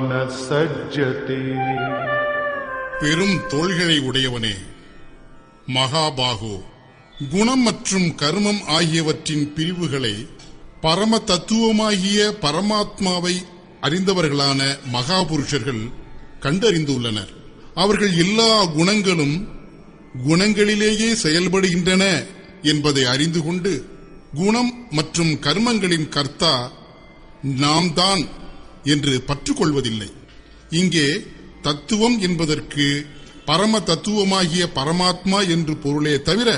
न सज्जते. பெரும் தோள்களை உடையவனே, மகாபாகோ, குணம் மற்றும் கர்மம் ஆகியவற்றின் பிரிவுகளை பரம தத்துவமாகிய பரமாத்மாவை அறிந்தவர்களான மகாபுருஷர்கள் கண்டறிந்துள்ளனர். அவர்கள் எல்லா குணங்களும் குணங்களிலேயே செயல்படுகின்றன என்பதை அறிந்து கொண்டு குணம் மற்றும் கர்மங்களின் கர்த்தா நாம் தான் என்று பற்றுக்கொள்வதில்லை. இங்கே தத்துவம் என்பதற்கு பரம தத்துவமாகிய பரமாத்மா என்று பொருளே தவிர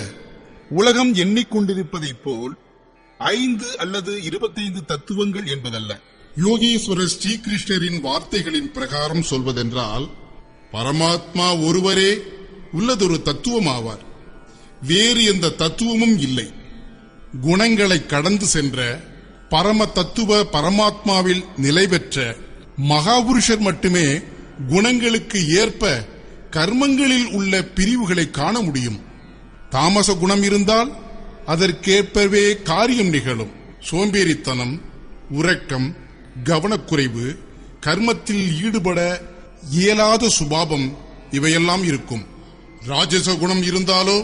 உலகம் எண்ணிக்கொண்டிருப்பதைப் போல் 5 அல்லது 25 தத்துவங்கள் என்பதல்ல. யோகீஸ்வரர் ஸ்ரீகிருஷ்ணரின் வார்த்தைகளின் பிரகாரம் சொல்வதென்றால், பரமாத்மா ஒருவரே உள்ளதொரு தத்துவமாவார். வேறு எந்த தத்துவமும் இல்லை. குணங்களை கடந்து சென்ற பரம தத்துவ பரமாத்மாவில் நிலை பெற்ற மகாபுருஷர் மட்டுமே குணங்களுக்கு ஏற்ப கர்மங்களில் உள்ள பிரிவுகளை காண முடியும். தாமச குணம் இருந்தால் அதற்கேற்பவே காரியம் நிகழும். சோம்பேறித்தனம், உறக்கம், கவனக்குறைவு, கர்மத்தில் ஈடுபட இயலாத சுபாவம் இவையெல்லாம் இருக்கும். ராஜச குணம் இருந்தாலோ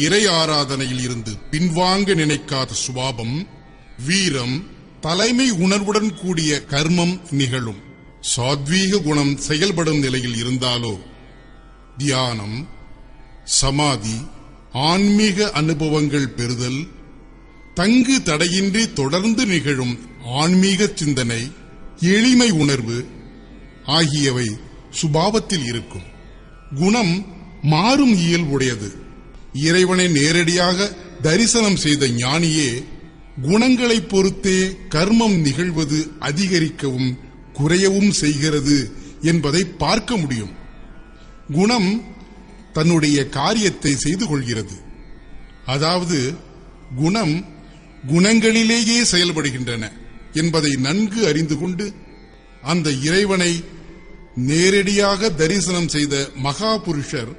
இறை ஆராதனையில் இருந்து பின்வாங்க நினைக்காத சுபாவம், வீரம், தலைமை உணர்வுடன் கூடிய கர்மம் நிகழும். சாத்வீக குணம் செயல்படும் நிலையில் இருந்தாலோ தியானம், சமாதி, ஆன்மீக அனுபவங்கள் பெறுதல், தங்கு தடையின்றி தொடர்ந்து நிகழும் ஆன்மீக சிந்தனை, எளிமை உணர்வு ஆகியவை சுபாவத்தில் இருக்கும். குணம் மாறும் இயல்புடையது. இறைவனை நேரடியாக தரிசனம் செய்த ஞானியே குணங்களை பொறுத்தே கர்மம் நிகழ்வது அதிகரிக்கவும் குறையவும் செய்கிறது என்பதை பார்க்க முடியும். குணம் தன்னுடைய காரியத்தை செய்து கொள்கிறது. அதாவது குணம் குணங்களிலேயே செயல்படுகின்றன என்பதை நன்கு அறிந்து கொண்டு அந்த இறைவனை நேரடியாக தரிசனம் செய்த மகாபுருஷர்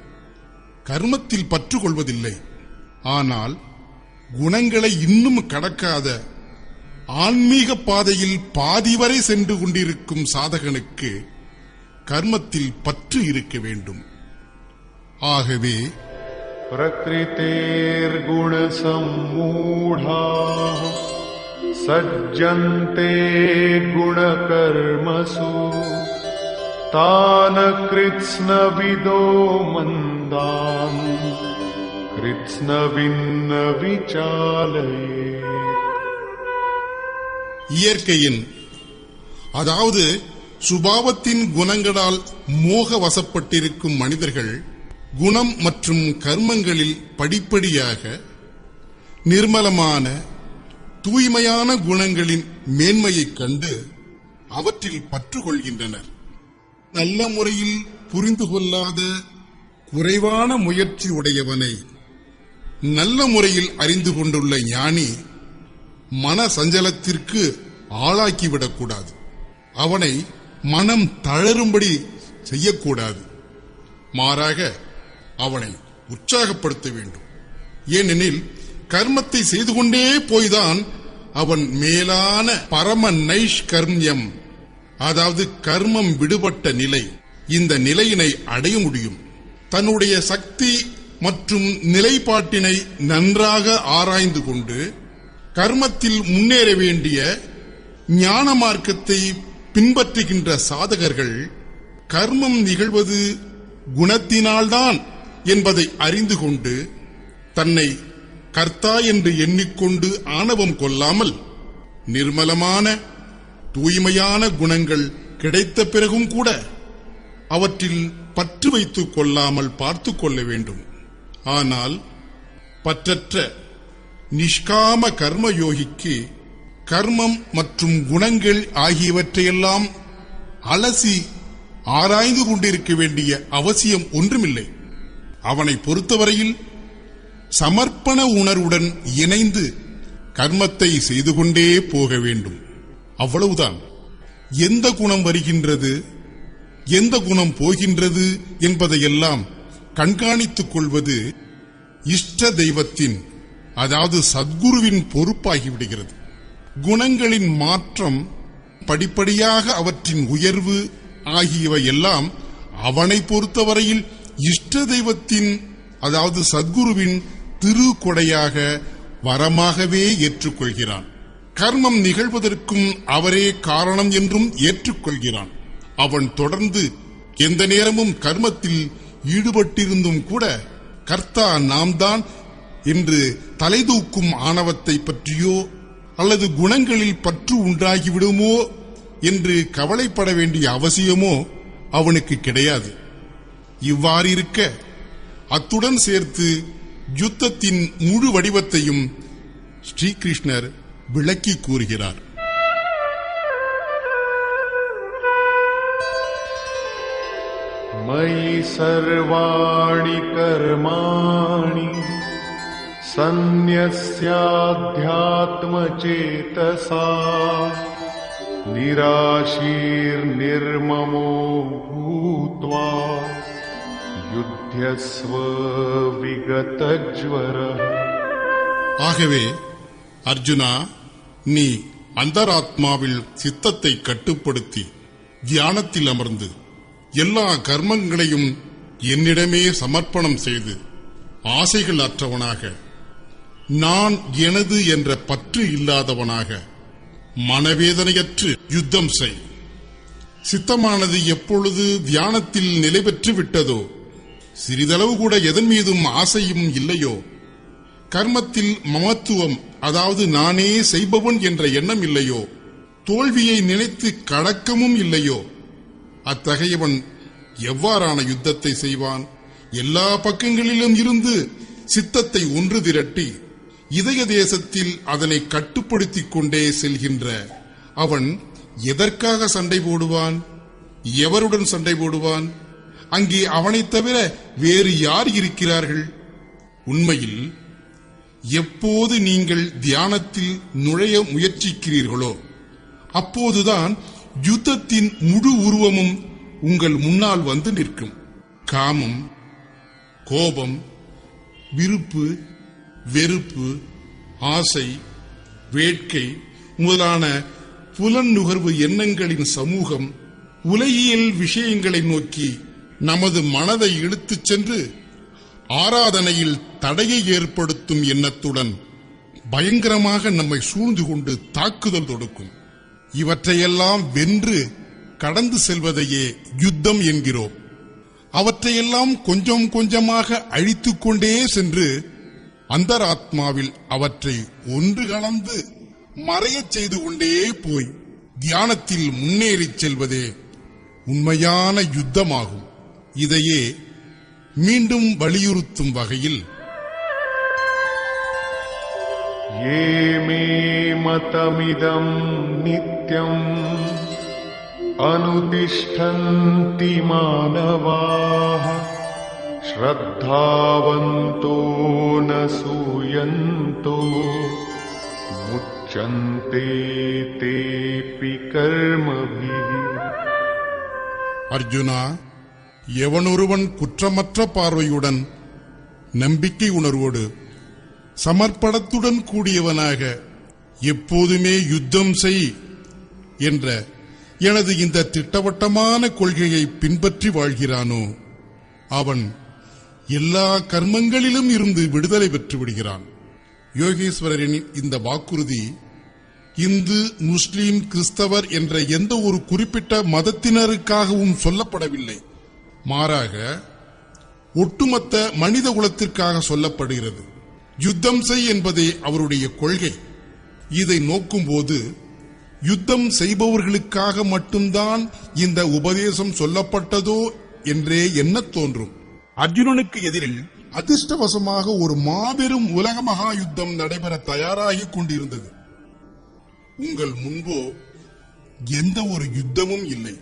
கர்மத்தில் பற்று கொள்வதில்லை. ஆனால் குணங்களை இன்னும் கடக்காத ஆன்மீக பாதையில் பாதி வரை சென்று கொண்டிருக்கும் சாதகனுக்கு கர்மத்தில் பற்று இருக்க வேண்டும். ஆகவே प्रकृतेर्गुण सम्मूढाः सज्जन्ते गुणकर्मसु तान् कृत्स्नविदो मन्दान् कृत्स्नविन्न विचालयेत्. இயற்கையின் அதாவது சுபாவத்தின் குணங்களால் மோக வசப்பட்டிருக்கும் மனிதர்கள் குணம் மற்றும் கர்மங்களில் படிப்படியாக நிர்மலமான தூய்மையான குணங்களின் மேன்மையைக் கண்டு அவற்றில் பற்று கொள்கின்றனர். நல்ல முறையில் புரிந்து கொள்ளாத குறைவான முயற்சி உடையவனை நல்ல முறையில் அறிந்து கொண்டுள்ள ஞானி மன சஞ்சலத்திற்கு ஆளாக்கிவிடக்கூடாது. அவனை மனம் தளரும்படி செய்யக்கூடாது. மாறாக அவனை உற்சாகப்படுத்த வேண்டும். ஏனெனில் கர்மத்தை செய்து கொண்டே போய்தான் அவன் மேலான பரம நைஷ்கர்மியம், அதாவது கர்மம் விடுபட்ட நிலை, இந்த நிலையினை அடைய முடியும். தன்னுடைய சக்தி மற்றும் நிலைப்பாட்டினை நன்றாக ஆராய்ந்து கொண்டு கர்மத்தில் முன்னேற வேண்டிய ஞான மார்க்கத்தை பின்பற்றுகின்ற சாதகர்கள் கர்மம் நிகழ்வது குணத்தினால்தான் என்பதை அறிந்து கொண்டு தன்னை கர்த்தா என்று எண்ணிக்கொண்டு ஆணவம் கொள்ளாமல் நிர்மலமான தூய்மையான குணங்கள் கிடைத்த பிறகும் கூட அவற்றில் பற்று வைத்துக் கொள்ளாமல் பார்த்துக் கொள்ள வேண்டும். ஆனால் பற்றற்ற நிஷ்காம கர்மயோகிக்கு கர்மம் மற்றும் குணங்கள் ஆகியவற்றையெல்லாம் அலசி ஆராய்ந்து கொண்டிருக்க வேண்டிய அவசியம் ஒன்றுமில்லை. அவனை பொறுத்தவரையில் சமர்ப்பண உணர்வுடன் இணைந்து கர்மத்தை செய்து கொண்டே போக வேண்டும். அவ்வளவுதான். எந்த குணம் வருகின்றது, எந்த குணம் போகின்றது என்பதையெல்லாம் கண்காணித்துக் கொள்வது இஷ்ட தெய்வத்தின், அதாவது சத்குருவின் பொறுப்பாகிவிடுகிறது. குணங்களின் மாற்றம், படிப்படியாக அவற்றின் உயர்வு ஆகியவை எல்லாம் அவனை பொறுத்தவரையில் இஷ்ட தெய்வத்தின், அதாவது சத்குருவின் திருக்கொடையாக வரமாகவே ஏற்றுக்கொள்கிறான். கர்மம் நிகழ்வதற்கும் அவரே காரணம் என்றும் ஏற்றுக்கொள்கிறான். அவன் தொடர்ந்து எந்த நேரமும் கர்மத்தில் ஈடுபட்டிருந்தும் கூட கர்த்தா நாம் தான் என்று தலைதூக்கும் ஆணவத்தை பற்றியோ அல்லது குணங்களில் பற்று உண்டாகிவிடுமோ என்று கவலைப்பட வேண்டிய அவசியமோ அவனுக்கு கிடையாது. இவ்வாறு இருக்க அத்துடன் சேர்த்து யுத்தத்தின் முழு வடிவத்தையும் ஸ்ரீகிருஷ்ணர் விளக்கி கூறுகிறார். मयि सर्वाणि कर्माणि सन्न्यस्याध्यात्मचेतसा निराशीर्निर्ममो भूत्वा युध्यस्व विगतज्वरः. ஆகவே அர்ஜுனா, நீ அந்தராத்மாவில் சித்தத்தை கட்டுப்படுத்தி தியானத்தில் அமர்ந்து எல்லா கர்மங்களையும் என்னிடமே சமர்ப்பணம் செய்து ஆசைகள் அற்றவனாக, நான் எனது என்ற பற்று இல்லாதவனாக மனவேதனையற்று யுத்தம் செய். சித்தமானது எப்பொழுது தியானத்தில் நிலை பெற்று விட்டதோ, சிறிதளவு கூட எதன் மீதும் ஆசையும் இல்லையோ, கர்மத்தில் மமத்துவம், அதாவது நானே செய்பவன் என்ற எண்ணம் இல்லையோ, தோல்வியை நினைத்து கலக்கமும் இல்லையோ, அத்தகையவன் எவ்வாறான யுத்தத்தை செய்வான்? எல்லா பக்கங்களிலும் இருந்து சித்தத்தை ஒன்று திரட்டி இதய தேசத்தில் அதனை கட்டுப்படுத்திக் கொண்டே செல்கின்ற அவன் எதற்காக சண்டை போடுவான்? எவருடன் சண்டை போடுவான்? அங்கே அவனைத் தவிர வேறு யார் இருக்கிறார்கள்? உண்மையில் எப்போது நீங்கள் தியானத்தில் நுழைய முயற்சிக்கிறீர்களோ அப்போதுதான் யுத்தத்தின் முழு உருவமும் உங்கள் முன்னால் வந்து நிற்கும். காமம், கோபம், விருப்பு, வெறுப்பு, ஆசை, வேட்கை முதலான புலன் நுகர்வு எண்ணங்களின் சமூகம் உலகியல் விஷயங்களை நோக்கி நமது மனதை இழுத்துச் சென்று ஆராதனையில் தடையை ஏற்படுத்தும் எண்ணத்துடன் பயங்கரமாக நம்மை சூழ்ந்து கொண்டு தாக்குதல் தொடுக்கும். இவற்றையெல்லாம் வென்று கடந்து செல்வதையே யுத்தம் என்கிறோம். அவற்றையெல்லாம் கொஞ்சம் கொஞ்சமாக அழித்துக் கொண்டே சென்று அந்தராத்மாவில் அவற்றை ஒன்று கலந்து மறையச் செய்து கொண்டே போய் தியானத்தில் முன்னேறிச் செல்வதே உண்மையான யுத்தமாகும். இதையே மீண்டும் வலியுறுத்தும் வகையில் ये मे मतमिदं नित्यम् अनुतिष्ठन्ति मानवाः श्रद्धावन्तो न सूयन्तो मुच्यन्ते तेऽपि कर्मभिः. அர்ஜுனா, எவனொருவன் குற்றமற்ற பார்வையுடன் நம்பிக்கை உணர்வோடு சமர்ப்பணத்துடன் கூடியவனாக எப்போதுமே யுத்தம் செய் என்ற எனது இந்த திட்டவட்டமான கொள்கையை பின்பற்றி வாழ்கிறானோ அவன் எல்லா கர்மங்களிலும் இருந்து விடுதலை பெற்று விடுகிறான். யோகேஸ்வரரின் இந்த வாக்குறுதி இந்து, முஸ்லிம், கிறிஸ்தவர் என்ற எந்த ஒரு குறிப்பிட்ட மதத்தினருக்காகவும் சொல்லப்படவில்லை. மாறாக ஒட்டுமொத்த மனித குலத்திற்காக சொல்லப்படுகிறது. யுத்தம் செய் என்பதே அவருடைய கொள்கை. இதை நோக்கும்போது யுத்தம் செய்பவர்களுக்காக மட்டும்தான் இந்த உபதேசம் சொல்லப்பட்டதோ என்றே எண்ணத் தோன்றும். அர்ஜுனனுக்கு எதிரில் அதிர்ஷ்டவசமாக ஒரு மாபெரும் உலக மகா யுத்தம் நடைபெற தயாராகிக் கொண்டிருந்தது. உங்கள் முன்போ எந்த ஒரு யுத்தமும் இல்லை.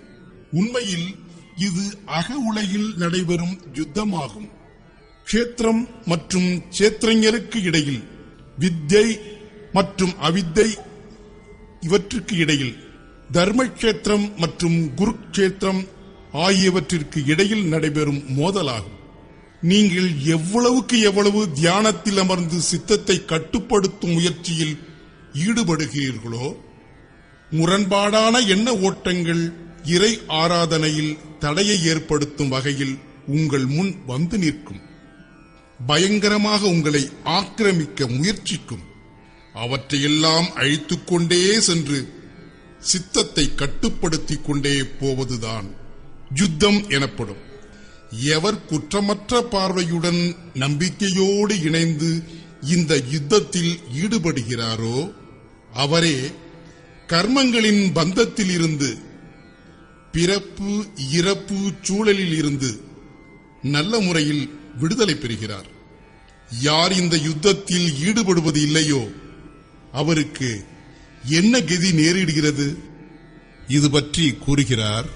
உண்மையில் இது அக உலகில் நடைபெறும் யுத்தமாகும். க்ஷேத்திரம் மற்றும் க்ஷேத்திரஞருக்கு இடையில், வித்தை மற்றும் அவித்தை இவற்றுக்கு இடையில், தர்மக்ஷேத்திரம் மற்றும் குருக்ஷேத்திரம் ஆகியவற்றிற்கு இடையில் நடைபெறும் மோதலாகும். நீங்கள் எவ்வளவுக்கு எவ்வளவு தியானத்தில் அமர்ந்து சித்தத்தை கட்டுப்படுத்தும் முயற்சியில் ஈடுபடுகிறீர்களோ முரண்பாடான எண்ண ஓட்டங்கள் இறை ஆராதனையில் தடையை ஏற்படுத்தும் வகையில் உங்கள் முன் வந்து நிற்கும். பயங்கரமாக உங்களை ஆக்கிரமிக்க முயற்சிக்கும். அவற்றையெல்லாம் அழித்துக் கொண்டே சென்று சித்தத்தை கட்டுப்படுத்திக் கொண்டே போவதுதான் யுத்தம் எனப்படும். எவர் குற்றமற்ற பார்வையுடன் நம்பிக்கையோடு இணைந்து இந்த யுத்தத்தில் ஈடுபடுகிறாரோ அவரே கர்மங்களின் பந்தத்தில் இருந்து, பிறப்பு இறப்பு சூழலில் இருந்து நல்ல முறையில் விடுதலை பெறுகிறார். யார் இந்த யுத்தத்தில் ஈடுபடுவது இல்லையோ அவருக்கு என்ன கதி நேரிடுகிறது? இது பற்றி கூறுகிறார்.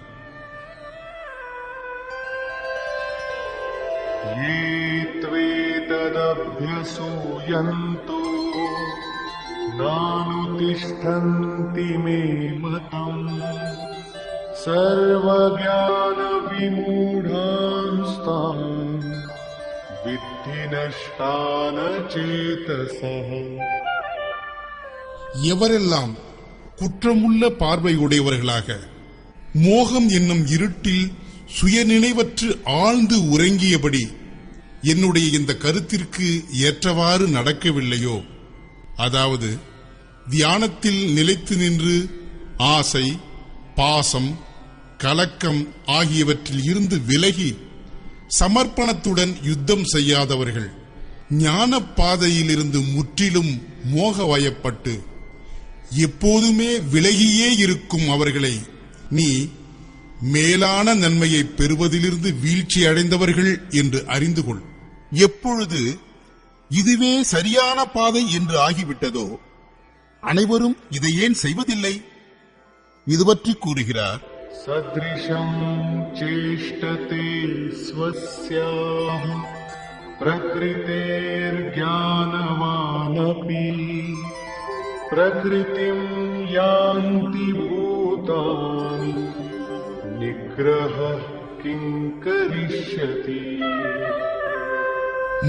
ये त्वेतदभ्यसूयन्तो नानुतिष्ठन्ति मे मतम् सर्वज्ञानविमूढांस्तान् विद्धि नष्टान चेतसः. எவரெல்லாம் குற்றமுள்ள பார்வையுடையவர்களாக மோகம் என்னும் இருட்டில் சுயநினைவற்று ஆழ்ந்து உறங்கியபடி என்னுடைய இந்த கருத்திற்கு ஏற்றவாறு நடக்கவில்லையோ, அதாவது தியானத்தில் நிலைத்து நின்று ஆசை, பாசம், கலக்கம் ஆகியவற்றில் இருந்து விலகி சமர்ப்பணத்துடன் யுத்தம் செய்யாதவர்கள், ஞான பாதையிலிருந்து முற்றிலும் மோகவயப்பட்டு எப்போதுமே விலகியே இருக்கும் அவர்களை நீ மேலான நன்மையை பெறுவதிலிருந்து வீழ்ச்சி அடைந்தவர்கள் என்று அறிந்து கொள். எப்பொழுது இதுவே சரியான பாதை என்று ஆகிவிட்டதோ அனைவரும் இதை ஏன் செய்வதில்லை? இது பற்றி கூறுகிறார். सदृशं चेष्टते स्वस्याः प्रकृतेर्ज्ञानवानपि प्रकृतिं यान्ति भूतानि निग्रहः किं करिष्यति.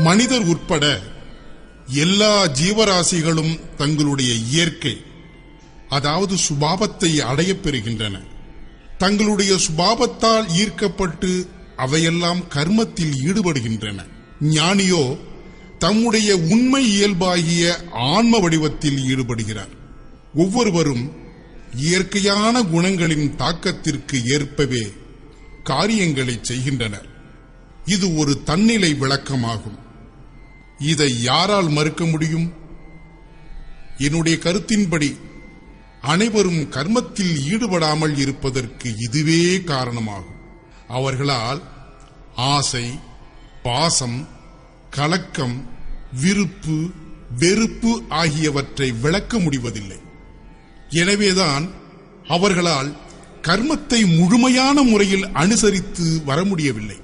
மனிதர் உட்பட எல்லா ஜீவராசிகளும் தங்களுடைய இயற்கை, அதாவது சுபாவத்தை அடையப் பெறுகின்றன. தங்களுடைய சுபாவத்தால் ஈர்க்கப்பட்டு அவையெல்லாம் கர்மத்தில் ஈடுபடுகின்றன. ஞானியோ தம்முடைய உண்மை இயல்பாகிய ஆன்ம வடிவத்தில் ஈடுபடுகிறார். ஒவ்வொருவரும் இயற்கையான குணங்களின் தாக்கத்திற்கு ஏற்பவே காரியங்களை செய்கின்றனர். இது ஒரு தன்னிலை விளக்கமாகும். இதை யாரால் மறுக்க முடியும்? என்னுடைய கருத்தின்படி அனைவரும் கர்மத்தில் ஈடுபடாமல் இருப்பதற்கு இதுவே காரணமாகும். அவர்களால் ஆசை, பாசம், கலக்கம், விருப்பு, வெறுப்பு ஆகியவற்றை விளக்க முடிவதில்லை. எனவேதான் அவர்களால் கர்மத்தை முழுமையான முறையில் அனுசரித்து வர முடியவில்லை.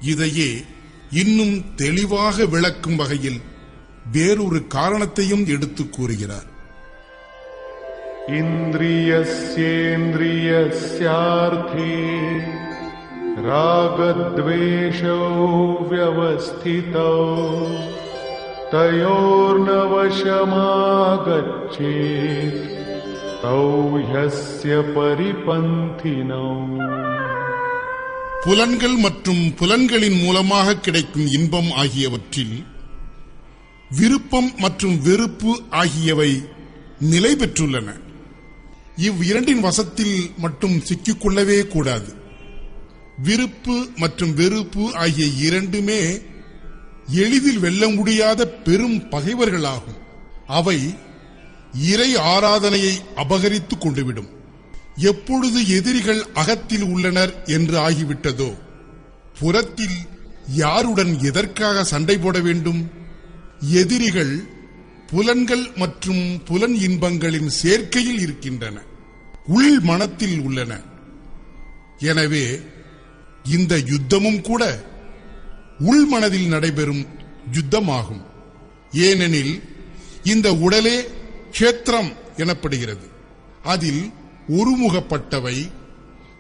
இதையே இன்னும் தெளிவாக விளக்கும் வகையில் வேறொரு காரணத்தையும் எடுத்துக் கூறுகிறார். இந்திரியஸ்யேந்திரியஸ்யார்த்தே ராகத்வேஷோ வ்யவஸ்திதோ தயோர்னவசமாகச்சேத் தௌ யஸ்ய பரிபந்தினோ. புலன்கள் மற்றும் புலன்களின் மூலமாக கிடைக்கும் இன்பம் ஆகியவற்றில் விருப்பம் மற்றும் வெறுப்பு ஆகியவை நிலை பெற்றுள்ளன. இவ்விரண்டின் வசத்தில் மட்டும் சிக்கிக்கொள்ளவே கூடாது. விருப்பு மற்றும் வெறுப்பு ஆகிய இரண்டுமே எளிதில் வெல்ல முடியாத பெரும் பகைவர்களாகும். அவை இறை ஆராதனையை அபகரித்துக் கொண்டுவிடும். எப்பொழுது எதிரிகள் அகத்தில் உள்ளனர் என்று ஆகிவிட்டதோ, புறத்தில் யாருடன் எதற்காக சண்டை போட வேண்டும்? எதிரிகள் புலன்கள் மற்றும் புலன் இன்பங்களின் சேர்க்கையில் இருக்கின்றன, உள் மனத்தில் உள்ளன. எனவே இந்த யுத்தமும் கூட உள் மனதில் நடைபெறும் யுத்தமாகும். ஏனெனில் இந்த உடலே க்ஷேத்திரம் எனப்படுகிறது. அதில் ஒருமுகப்பட்டவை,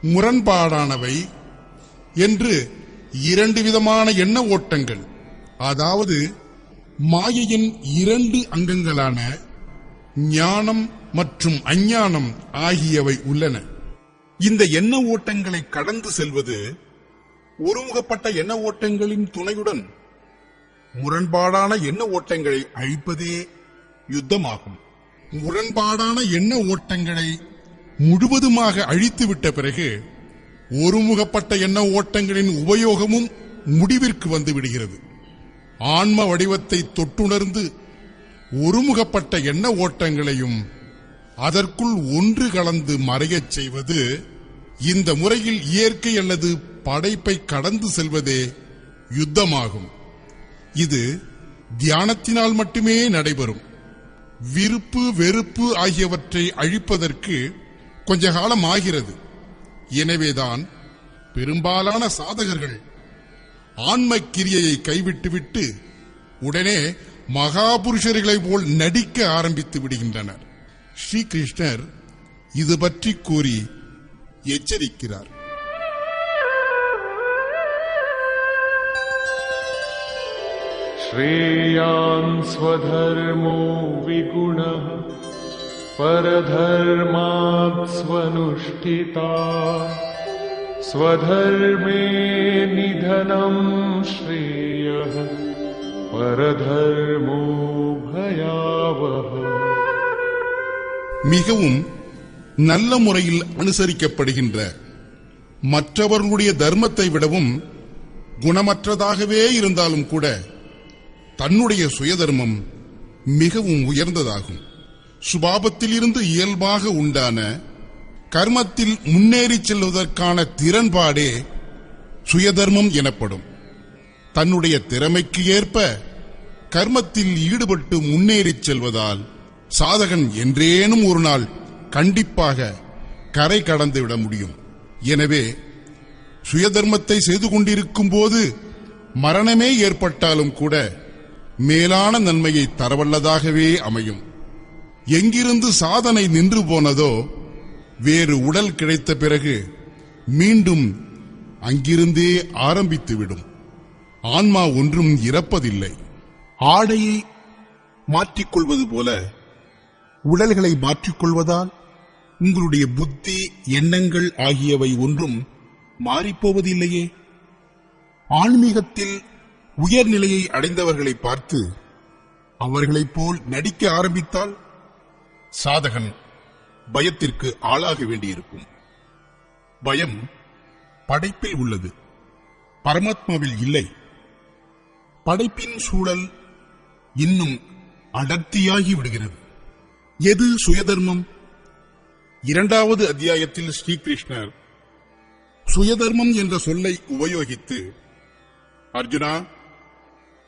முரண்பாடானவை என்று இரண்டு விதமான எண்ண ஓட்டங்கள், அதாவது மாயையின் இரண்டு அங்கங்களான ஞானம் மற்றும் அஞ்ஞானம் ஆகியவை உள்ளன. இந்த எண்ண ஓட்டங்களை கடந்து செல்வது ஒருமுகப்பட்ட எண்ண ஓட்டங்களின் துணையுடன் முரண்பாடான எண்ண ஓட்டங்களை அழிப்பதே யுத்தமாகும். முரண்பாடான எண்ண ஓட்டங்களை முழுவதுமாக அழித்துவிட்ட பிறகு ஒருமுகப்பட்ட எண்ண ஓட்டங்களின் உபயோகமும் முடிவிற்கு வந்து விடுகிறது. ஆன்ம வடிவத்தை தொட்டுணர்ந்து ஒருமுகப்பட்ட எண்ண ஓட்டங்களையும் அதற்குள் ஒன்று கலந்து மறையச் செய்வது, இந்த முறையில் இயற்கை அல்லது படைப்பை கடந்து செல்வதே யுத்தமாகும். இது தியானத்தினால் மட்டுமே நடைபெறும். விருப்பு வெறுப்பு ஆகியவற்றை அழிப்பதற்கு கொஞ்ச காலம் ஆகிறது. எனவேதான் பெரும்பாலான சாதகர்கள் ஆன்ம கிரியையை கைவிட்டுவிட்டு உடனே மகாபுருஷர்களைப் போல் நடிக்க ஆரம்பித்து விடுகின்றனர். ஸ்ரீகிருஷ்ணர் இது பற்றி கூறி எச்சரிக்கிறார். ஸ்ரேயான் ஸ்வதர்மோ விகுணः பரதர்மாத் ஸ்வனுஷ்டிதா ஸ்வதர்மே நிதனம் ஸ்ரேயः பரதர்மோ பயாவஹ. மிகவும் நல்ல முறையில் அனுசரிக்கப்படுகின்ற மற்றவர்களுடைய தர்மத்தை விடவும் குணமற்றதாகவே இருந்தாலும் கூட தன்னுடைய சுயதர்மம் மிகவும் உயர்ந்ததாகும். சுபாவத்திலிருந்து இயல்பாக உண்டான கர்மத்தில் முன்னேறி செல்வதற்கான திறன்பாடே சுயதர்மம் எனப்படும். தன்னுடைய திறமைக்கு ஏற்ப கர்மத்தில் ஈடுபட்டு முன்னேறிச் செல்வதால் சாதகன் என்றேனும் ஒரு நாள் கண்டிப்பாக கரை கடந்துவிட முடியும். எனவே சுயதர்மத்தை செய்து கொண்டிருக்கும் போது மரணமே ஏற்பட்டாலும் கூட மேலான நன்மையை தரவல்லதாகவே அமையும். எங்கிருந்து சாதனை நின்று போனதோ வேறு உடல் கிடைத்த பிறகு மீண்டும் அங்கிருந்தே ஆரம்பித்துவிடும். ஆன்மா ஒன்றும் இறப்பதில்லை. ஆடையை மாற்றிக்கொள்வது போல உடல்களை மாற்றிக்கொள்வதால் உங்களுடைய புத்தி, எண்ணங்கள் ஆகியவை ஒன்றும் மாறிப்போவதில்லையே. ஆன்மீகத்தில் உயர்நிலையை அடைந்தவர்களை பார்த்து அவர்களைப் போல் நடிக்க ஆரம்பித்தால் சாதகன் பயத்திற்கு ஆளாக வேண்டியிருக்கும். பயம் படைப்பில் உள்ளது, பரமாத்மாவில் இல்லை. படைப்பின் சூழல் இன்னும் அடர்த்தியாகி விடுகிறது. எது சுயதர்மம்? 2வது அத்தியாயத்தில் ஸ்ரீகிருஷ்ணர் சுயதர்மம் என்ற சொல்லை உபயோகித்து, அர்ஜுனா,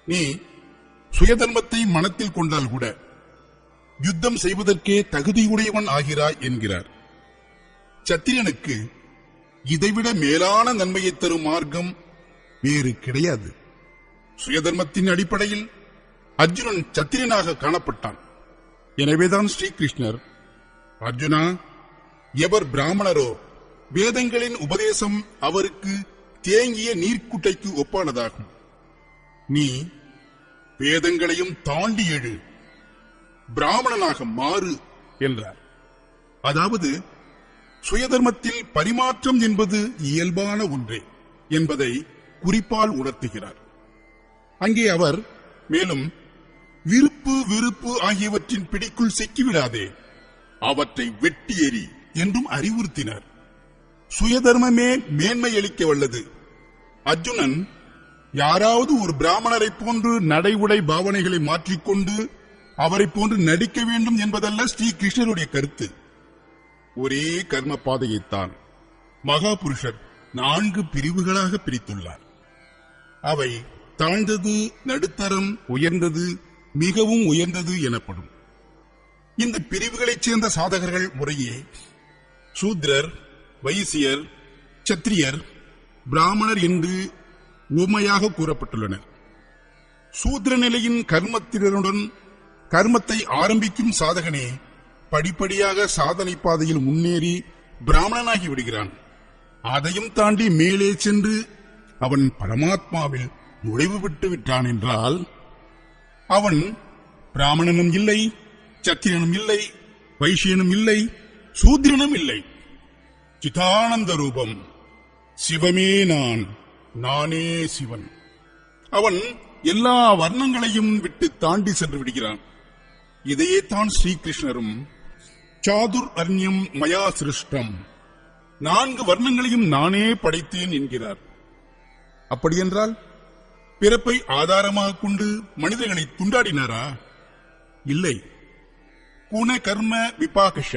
நீ சுயதர்மத்தை மனத்தில் கொண்டால் கூட யுத்தம் செய்வதற்கே தகுதியுடையவன் ஆகிறாய் என்கிறார். சத்திரியனுக்கு இதைவிட மேலான நன்மையை தரும் மார்க்கம் வேறு கிடையாது. சுயதர்மத்தின் அடிப்படையில் அர்ஜுனன் சத்திரியனாக காணப்பட்டான். எனவேதான் ஸ்ரீகிருஷ்ணர், அர்ஜுனா, எவர் பிராமணரோ வேதங்களின் உபதேசம் அவருக்கு தேங்கிய நீர்க்குட்டைக்கு ஒப்பானதாகும். நீ வேதங்களையும் தாண்டி எழு, பிராமணனாக மாறு என்றார். அதாவது சுயதர்மத்தில் பரிமாற்றம் என்பது இயல்பான ஒன்றே என்பதை குறிப்பால் உணர்த்துகிறார். அங்கே அவர் மேலும் விருப்பு வெறுப்பு ஆகியவற்றின் பிடிக்குள் சிக்கிவிடாதே, அவற்றை வெட்டி எறி என்றும் அறிவுறுத்தினார். சுயதர்மமே மேன்மையளிக்க வல்லது. அர்ஜுனன் யாராவது ஒரு பிராமணரை போன்று நடை உடை பாவனைகளை மாற்றிக்கொண்டு அவரை போன்று நடிக்க வேண்டும் என்பதல்ல ஸ்ரீகிருஷ்ணருடைய கருத்து. ஒரே கர்ம பாதையைத்தான் மகாபுருஷர் 4 பிரிவுகளாக பிரித்துள்ளார். அவை தாழ்ந்தது, நடுத்தரம், உயர்ந்தது, மிகவும் உயர்ந்தது எனப்படும். இந்த பிரிவுகளைச் சேர்ந்த சாதகர்கள் முறையே சூத்ரர், வைசியர், சத்திரியர், பிராமணர் என்று உவமையாக கூறப்பட்டுள்ளனர். சூத்ர நிலையின் கர்மத்தினருடன் கர்மத்தை ஆரம்பிக்கும் சாதகனே படிப்படியாக சாதனை பாதையில் முன்னேறி பிராமணனாகி விடுகிறான். அதையும் தாண்டி மேலே சென்று அவன் பரமாத்மாவில் நுழைவு விட்டு விட்டான் என்றால் அவன் பிராமணனும் இல்லை, சத்திரியனும் இல்லை, வைசியனும் இல்லை, சூத்ரனும் இல்லை. சிதானந்த ரூபம், சிவமே நான், நானே சிவன். அவன் எல்லா வர்ணங்களையும் விட்டு தாண்டி சென்று விடுகிறான். இதையே தான் ஸ்ரீகிருஷ்ணரும் சாதுர் அர்ணியம் மயா சிருஷ்டம், 4 வர்ணங்களையும் நானே படைத்தேன் என்கிறார். அப்படியென்றால் பிறப்பை ஆதாரமாக கொண்டு மனிதர்களை துண்டாடினாரா? இல்லை. குண கர்ம விபாகஷ,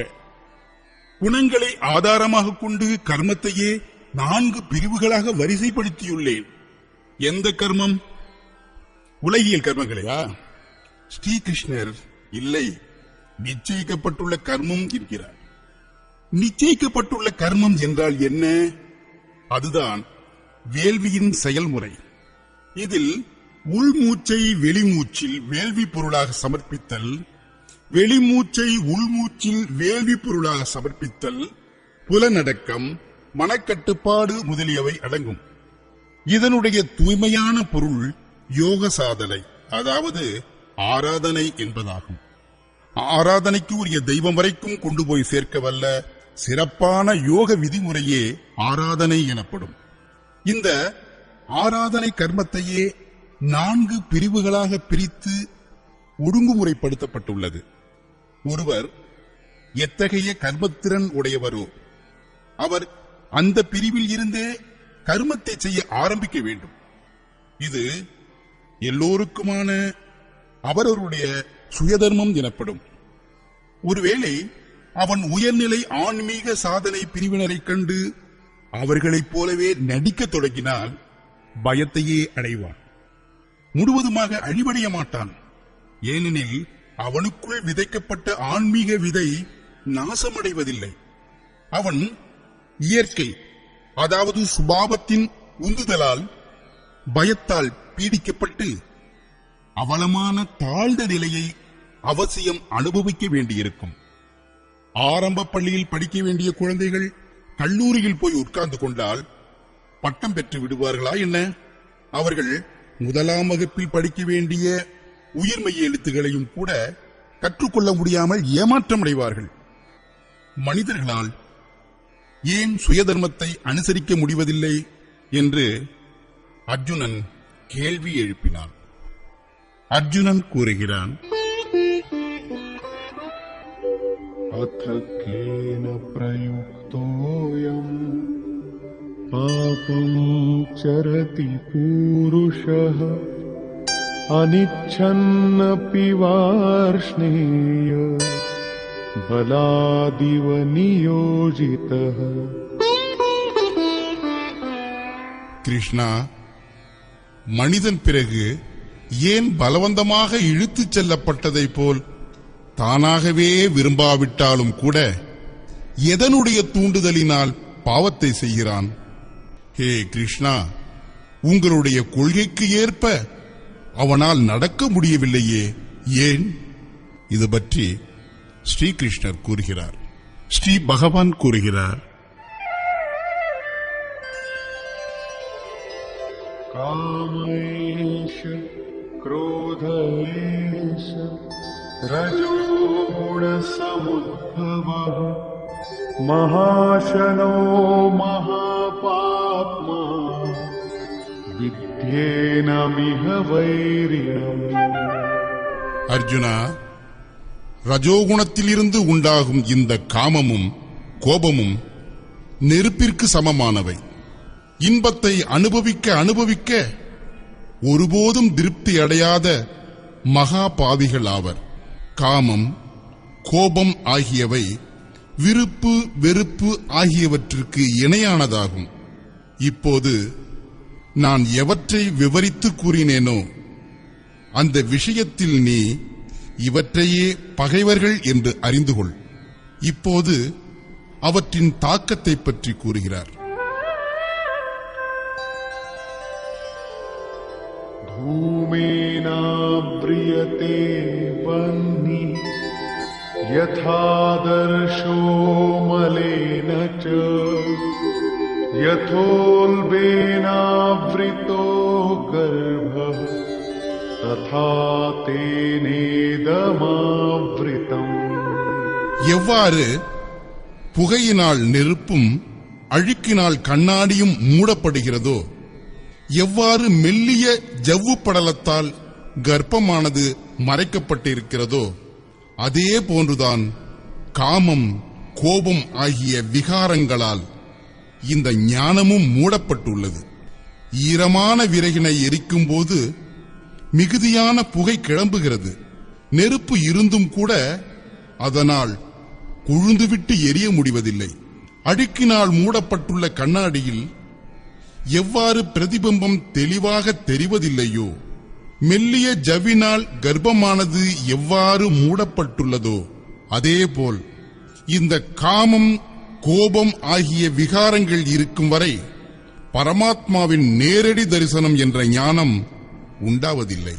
குணங்களை ஆதாரமாக கொண்டு கர்மத்தையே 4 பிரிவுகளாக வரிசைப்படுத்தியுள்ளேன். எந்த கர்மம்? உலகியல் கர்மங்களையா? ஸ்ரீகிருஷ்ணர் இல்லை, நிச்சயிக்கப்பட்டுள்ள கர்மம் என்கிறார். நிச்சயிக்கப்பட்டுள்ள கர்மம் என்றால் என்ன? அதுதான் வேள்வியின் செயல்முறை. இதில் உள்மூச்சை வெளிமூச்சில் வேள்வி பொருளாக சமர்ப்பித்தல், வெளிமூச்சை உள்மூச்சில் வேள்வி பொருளாக சமர்ப்பித்தல், புலனடக்கம், மனக்கட்டுப்பாடு முதலியவை அடங்கும். இதனுடைய தூய்மையான பொருள் யோக சாதனை, அதாவது ஆராதனை என்பதாகும். ஆராதனைக்கு உரிய தெய்வம் வரைக்கும் கொண்டு போய் சேர்க்க வல்ல சிறப்பான யோக விதிமுறையே ஆராதனை எனப்படும். இந்த ஆராதனை கர்மத்தையே 4 பிரிவுகளாக பிரித்து ஒழுங்குமுறைப்படுத்தப்பட்டுள்ளது. ஒருவர் எத்தகைய கர்மத்திறன் உடையவரோ அவர் அந்த பிரிவில் இருந்தே கர்மத்தை செய்ய ஆரம்பிக்க வேண்டும். இது எல்லோருக்குமான அவரவருடைய சுயதர்மம் எனப்படும். ஒருவேளை அவன் உயர்நிலை ஆன்மீக சாதனை பிரிவினரைக் கண்டு அவர்களைப் போலவே நடிக்கத் தொடங்கினால் பயத்தையே அடைவான். முழுவதுமாக அழிவடைய மாட்டான். ஏனெனில் அவனுக்குள் விதைக்கப்பட்ட ஆன்மீக விதை நாசமடைவதில்லை. அவன் இயற்கை, அதாவது சுபாவத்தின் உந்துதலால் பயத்தால் பீடிக்கப்பட்டு அவலமான தாழ்ந்த நிலையை அவசியம் அனுபவிக்க வேண்டியிருக்கும். ஆரம்ப பள்ளியில் படிக்க வேண்டிய குழந்தைகள் கல்லூரியில் போய் உட்கார்ந்து கொண்டால் பட்டம் பெற்று விடுவார்களா என்ன? அவர்கள் முதலாம் வகுப்பில் படிக்க வேண்டிய உயிர்மெய் எழுத்துகளையும் கூட கற்றுக்கொள்ள முடியாமல் ஏமாற்றமடைவார்கள். மனிதர்களால் ஏன் சுயதர்மத்தை அனுசரிக்க முடிவதில்லை என்று அர்ஜுனன் கேள்வி எழுப்பினான். அர்ஜுனன் கூறுகிறான், अथ केन प्रयुक्तोऽयम् पापं चरति पूरुषः अनिच्छन्नपि वार्ष्णेय बलादिव नियोजितः. கிருஷ்ணா, மனிதன் பிறகு ஏன் பலவந்தமாக இழுத்துச் செல்லப்பட்டதை போல் தானாகவே விரும்பாவிட்டாலும் கூட எதனுடைய தூண்டுதலினால் பாவத்தை செய்கிறான்? ஹே கிருஷ்ணா, உங்களுடைய கொள்கைக்கு ஏற்ப அவனால் நடக்க முடியவில்லையே, ஏன்? இது பற்றி ஸ்ரீகிருஷ்ணர் கூறுகிறார். ஸ்ரீ பகவான் கூறுகிறார், कामैष क्रोधैष रजोगुणसमुद्भवः महाशनो महापाप्मा विद्येनमिह वैरिणम्. அர்ஜுனா, ரஜோகுணத்திலிருந்து உண்டாகும் இந்த காமமும் கோபமும் நெருப்பிற்கு சமமானவை. இன்பத்தை அனுபவிக்க அனுபவிக்க ஒருபோதும் திருப்தி அடையாத மகா பாவிகள் ஆவர். காமம், கோபம் ஆகியவை விருப்பு வெறுப்பு ஆகியவற்றிற்கு இணையானதாகும். இப்போது நான் எவற்றை விவரித்து கூறினேனோ அந்த விஷயத்தில் நீ இவற்றையே பகைவர்கள் என்று அறிந்து கொள். இப்போது அவற்றின் தாக்கத்தை பற்றி கூறுகிறார். धूमेनाव्रियते वह्निः यथादर्शो मलेन च यथोल्बेनावृतो गर्भः तथा तेनेदमावृतम्. எவ்வாறு புகையினால் நெருப்பும் அழுக்கினால் கண்ணாடியும் மூடப்படுகிறதோ, எவ்வாறு மெல்லிய ஜவ்வு படலத்தால் கர்ப்பமானது மறைக்கப்பட்டிருக்கிறதோ, அதே போன்றுதான் காமம் கோபம் ஆகிய விகாரங்களால் இந்த ஞானமும் மூடப்பட்டுள்ளது. ஈரமான விறகினை எரிக்கும் போது மிகுதியான புகை கிளம்புகிறது. நெருப்பு இருந்தும் கூட அதனால் கொழுந்துவிட்டு எரிய முடிவதில்லை. அழுக்கினால் மூடப்பட்டுள்ள கண்ணாடியில் எவ்வாறு பிரதிபிம்பம் தெளிவாக தெரிவதில்லையோ, மெல்லிய ஜவ்வினால் கர்ப்பமானது எவ்வாறு மூடப்பட்டுள்ளதோ, அதேபோல் இந்த காமம் கோபம் ஆகிய விகாரங்கள் இருக்கும் வரை பரமாத்மாவின் நேரடி தரிசனம் என்ற ஞானம் உண்டாவதில்லை.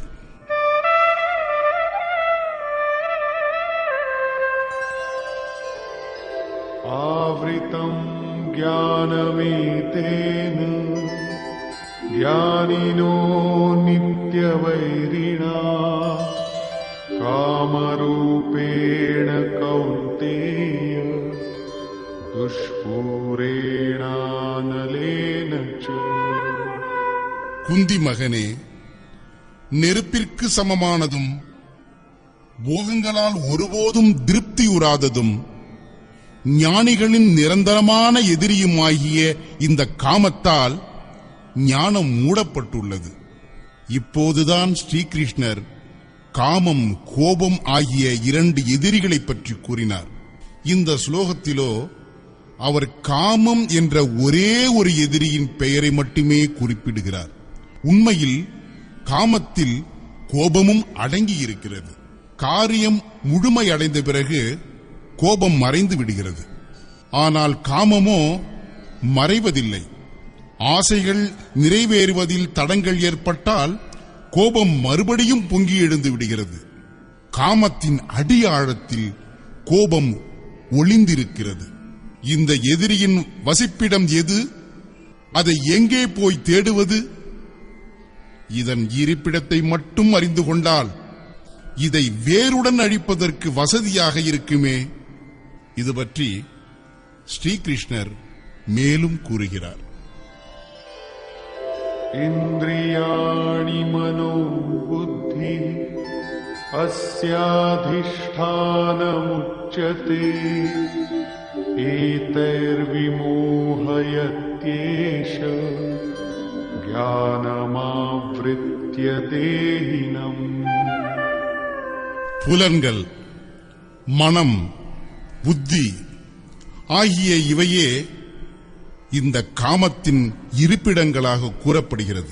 आवृतं ज्ञानमेतेन ज्ञानिनो नित्यवैरिणा कामरूपेण कौन्तेय दुष्पूरेणानलेन च. குந்தி மகனே, நெருப்பிற்கு சமமானதும் போகங்களால் ஒருபோதும் திருப்தியுறாததும் ஞானிகளின் நிரந்தரமான எதிரியுமாகிய இந்த காமத்தால் ஞானம் மூடப்பட்டுள்ளது. இப்போதுதான் ஸ்ரீகிருஷ்ணர் காமம் கோபம் ஆகிய இரண்டு எதிரிகளை பற்றி கூறினார். இந்த ஸ்லோகத்திலோ அவர் காமம் என்ற ஒரே ஒரு எதிரியின் பெயரை மட்டுமே குறிப்பிடுகிறார். உண்மையில் காமத்தில் கோபமும் அடங்கியிருக்கிறது. காரியம் முழுமையடைந்த பிறகு கோபம் மறைந்து விடுகிறது. ஆனால் காமமோ மறைவதில்லை. ஆசைகள் நிறைவேறுவதில் தடங்கள் ஏற்பட்டால் கோபம் மறுபடியும் பொங்கி எழுந்து விடுகிறது. காமத்தின் அடி ஆழத்தில் கோபம் ஒளிந்திருக்கிறது. இந்த எதிரியின் வசிப்பிடம் எது? அதை எங்கே போய் தேடுவது? இதன் இருப்பிடத்தை மட்டும் அறிந்து கொண்டால் இதை வேருடன் அழிப்பதற்கு வசதியாக இருக்குமே. இது பற்றி ஸ்ரீகிருஷ்ணர் மேலும் கூறுகிறார். इन्द्रियाणि मनो बुद्धि अस्याधिष्ठानमुच्यते एतैर्विमोहयत्येष ज्ञानमावृत्य देहिनम्. புலன்கள், மனம், புத்தி ஆகிய இவையே இந்த காமத்தின் இருப்பிடங்களாக கூறப்படுகிறது.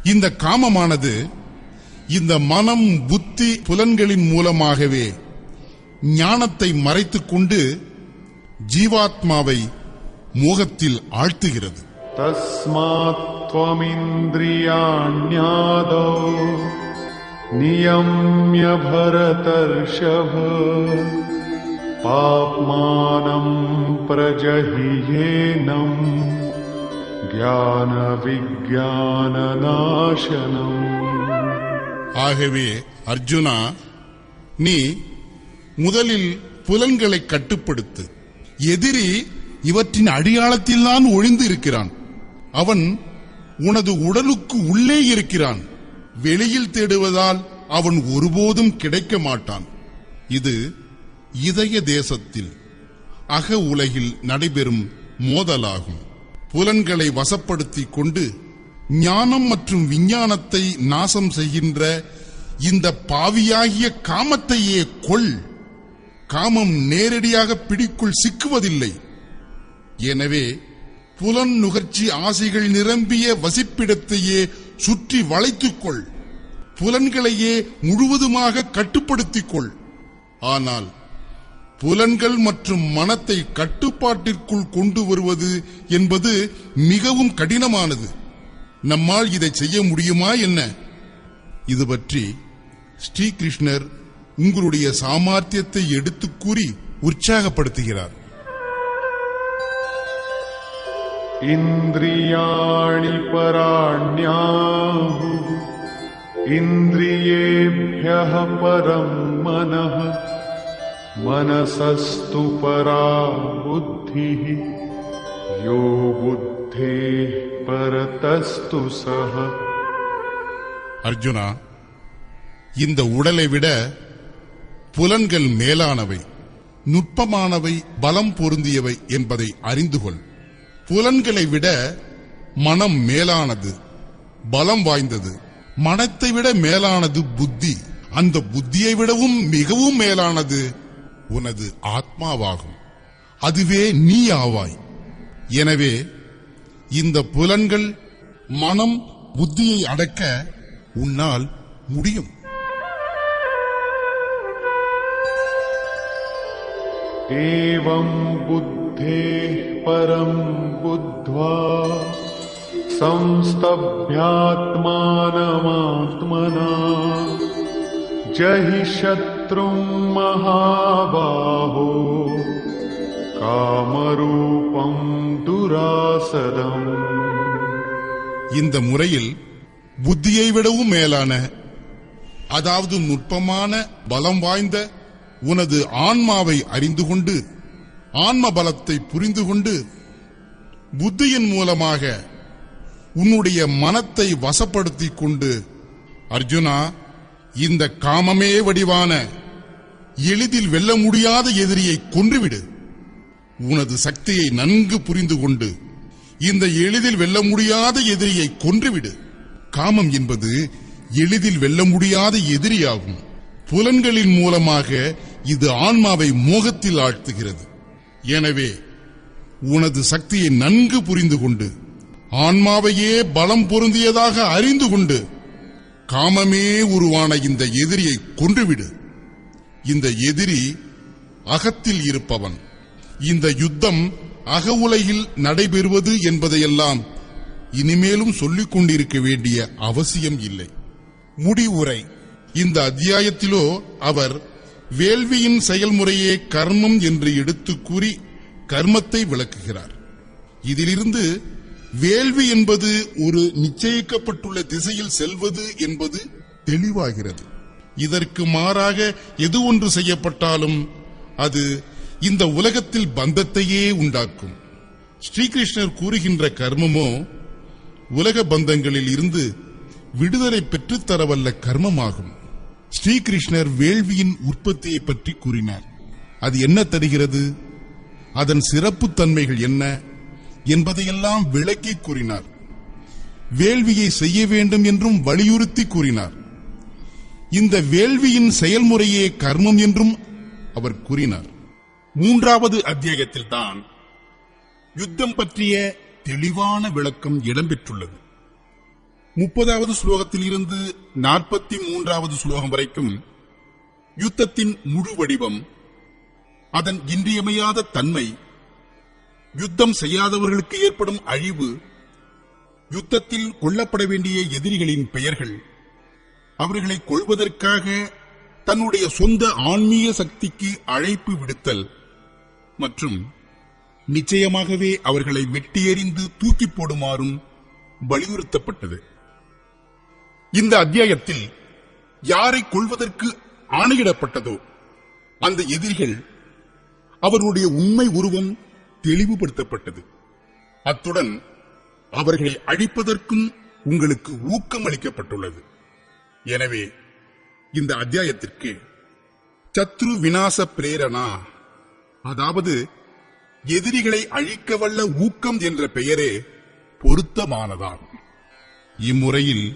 இந்த காமமானது இந்த மனம், புத்தி, புலன்களின் மூலமாகவே ஞானத்தை மறைத்துக் கொண்டு ஜீவாத்மாவை மோகத்தில் ஆழ்த்துகிறது. तस्मात् त्वमिन्द्रियाण्यादौ नियम्य भरतर्षभ पाप्मानं प्रजह्येनं ज्ञानविज्ञाननाशनम्. ஆகவே அர்ஜுனா, நீ முதலில் புலன்களை கட்டுப்படுத்து. எதிரி இவற்றின் அடியாளத்தில்தான் ஒளிந்து இருக்கிறான். அவன் உனது உடலுக்கு உள்ளே இருக்கிறான். வெளியில் தேடுவதால் அவன் ஒருபோதும் கிடைக்க மாட்டான். இது இதய தேசத்தில் அக உலகில் நடைபெறும் மோதலாகும். புலன்களை வசப்படுத்திக் கொண்டு ஞானம் மற்றும் விஞ்ஞானத்தை நாசம் செய்கின்ற இந்த பாவியாகிய காமத்தையே கொள். காமம் நேரடியாக பிடிக்குள் சிக்குவதில்லை. எனவே புலன் நுகர்ச்சி ஆசைகள் நிரம்பிய வசிப்பிடத்தையே சுற்றி வளைத்துக்கொள். புலன்களையே முழுவதுமாக கட்டுப்படுத்திக் கொள். ஆனால் புலன்கள் மற்றும் மனத்தை கட்டுப்பாட்டிற்குள் கொண்டு வருவது என்பது மிகவும் கடினமானது. நம்மால் இதை செய்ய முடியுமா என்ன? இது பற்றி ஸ்ரீகிருஷ்ணர் உங்களுடைய சாமர்த்தியத்தை எடுத்துக் கூறி உற்சாகப்படுத்துகிறார். इन्द्रियाणि पराण्याहु इन्द्रियेभ्यः परं मनः मनसस्तु परा बुद्धिः यो बुद्धेः परतस्तु सः. அர்ஜுனா, இந்த உடலை விட புலன்கள் மேலானவை, நுட்பமானவை, பலம் பொருந்தியவை என்பதை அறிந்து கொள். புலன்களை விட மனம் மேலானது, பலம் வாய்ந்தது. மனத்தை விட மேலானது புத்தி. அந்த புத்தியை விடவும் மிகவும் மேலானது உனது ஆத்மாவாகும். அதுவே நீ ஆவாய். எனவே இந்த புலன்கள், மனம், புத்தியை அடக்க உன்னால் முடியும். एवं बुद्धेः परं बुद्ध्वा संस्तभ्यात्मानमात्मना जहि शत्रुं महाबाहो कामरूपं दुरासदम्. இந்த முறையில் புத்தியை விடவும் மேலான, அதாவது நுட்பமான, பலம் வாய்ந்த உனது ஆன்மாவை அறிந்து கொண்டு, ஆன்ம பலத்தை புரிந்து கொண்டு, புத்தியின் மூலமாக உன்னுடைய மனத்தை வசப்படுத்திக் கொண்டு, அர்ஜுனா, இந்த காமமே வடிவான எளிதில் வெல்ல முடியாத எதிரியை கொன்றுவிடு. உனது சக்தியை நன்கு புரிந்து கொண்டு இந்த எளிதில் வெல்ல முடியாத எதிரியை கொன்றுவிடு. காமம் என்பது எளிதில் வெல்ல முடியாத எதிரியாகும். புலன்களின் மூலமாக இது ஆன்மாவை மோகத்தில் ஆழ்த்துகிறது. எனவே உனது சக்தியை நன்கு புரிந்து கொண்டு, ஆன்மாவையே பலம் பொருந்தியதாக அறிந்து கொண்டு, காமமே உருவான இந்த எதிரியை கொன்றுவிடு. இந்த எதிரி அகத்தில் இருப்பவன். இந்த யுத்தம் அக உலகில் நடைபெறுவது என்பதையெல்லாம் இனிமேலும் சொல்லிக் கொண்டிருக்க வேண்டிய அவசியம் இல்லை. முடிவுரை. இந்த அத்தியாயத்திலோ அவர் வேள்வியின் செயல்முறையே கர்மம் என்று எடுத்துக் கூறி கர்மத்தை விளக்குகிறார். இதிலிருந்து வேள்வி என்பது ஒரு நிச்சயிக்கப்பட்டுள்ள திசையில் செல்வது என்பது தெளிவாகிறது. இதற்கு மாறாக எது ஒன்று செய்யப்பட்டாலும் அது இந்த உலகத்தில் பந்தத்தையே உண்டாக்கும். ஸ்ரீகிருஷ்ணர் கூறுகின்ற கர்மமோ உலக பந்தங்களில் இருந்து விடுதலை பெற்றுத்தரவல்ல கர்மமாகும். ஸ்ரீகிருஷ்ணர் வேள்வியின் உற்பத்தியை பற்றி கூறினார். அது என்ன தருகிறது, அதன் சிறப்பு தன்மைகள் என்ன என்பதையெல்லாம் விளக்கி கூறினார். வேள்வியை செய்ய வேண்டும் என்றும் வலியுறுத்தி கூறினார். இந்த வேள்வியின் செயல்முறையே கர்மம் என்றும் அவர் கூறினார். 3வது அத்தியாயத்தில் தான் யுத்தம் பற்றிய தெளிவான விளக்கம் இடம்பெற்றுள்ளது. 30வது ஸ்லோகத்தில் இருந்து 43வது ஸ்லோகம் வரைக்கும் யுத்தத்தின் முழு வடிவம், அதன் இன்றியமையாத தன்மை, யுத்தம் செய்யாதவர்களுக்கு ஏற்படும் அழிவு, யுத்தத்தில் கொல்லப்பட வேண்டிய எதிரிகளின் பெயர்கள், அவர்களை கொல்வதற்காக தன்னுடைய சொந்த ஆன்மீக சக்திக்கு அழைப்பு விடுத்தல் மற்றும் நிச்சயமாகவே அவர்களை வெட்டியெறிந்து தூக்கி போடுமாறும் வலியுறுத்தப்பட்டது. இந்த அத்தியாயத்தில் யாரை கொல்வதற்கு ஆணையிடப்பட்டதோ அந்த எதிரிகள் அவர்களுடைய உண்மை உருவம் தெளிவுபடுத்தப்பட்டது. அத்துடன் அவர்களை அழிப்பதற்கும் உங்களுக்கு ஊக்கம் அளிக்கப்பட்டுள்ளது. எனவே இந்த அத்தியாயத்திற்கு சத்ரு விநாச பிரேரணா, அதாவது எதிரிகளை அழிக்க வல்ல ஊக்கம் என்ற பெயரே பொருத்தமானதாகும். இம்முறையில்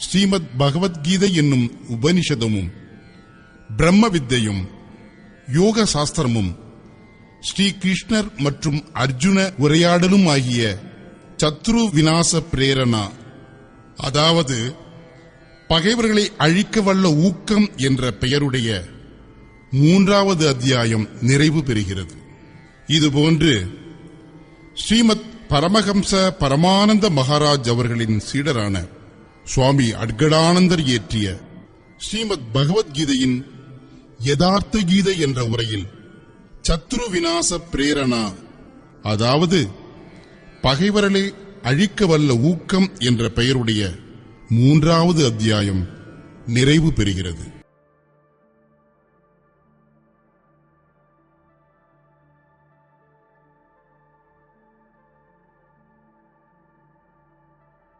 ஸ்ரீமத் பகவத்கீதை என்னும் உபனிஷதமும் பிரம்ம வித்தையும் யோக சாஸ்திரமும் ஸ்ரீ கிருஷ்ணர் மற்றும் அர்ஜுன உரையாடலும் ஆகிய சத்ரு விநாச பிரேரணா, அதாவது பகைவர்களை அழிக்க வல்ல ஊக்கம் என்ற பெயருடைய 3வது அத்தியாயம் நிறைவு பெறுகிறது. இதுபோன்று ஸ்ரீமத் பரமஹம்ச பரமானந்த மகாராஜ் அவர்களின் சீடரான சுவாமி அட்கடானந்தர் இயற்றிய ஸ்ரீமத் பகவத்கீதையின் யதார்த்த கீதை என்ற உரையில் சத்ரு விநாச பிரேரணா, அதாவது பகைவர்களை அழிக்க வல்ல ஊக்கம் என்ற பெயருடைய 3வது அத்தியாயம் நிறைவு பெறுகிறது.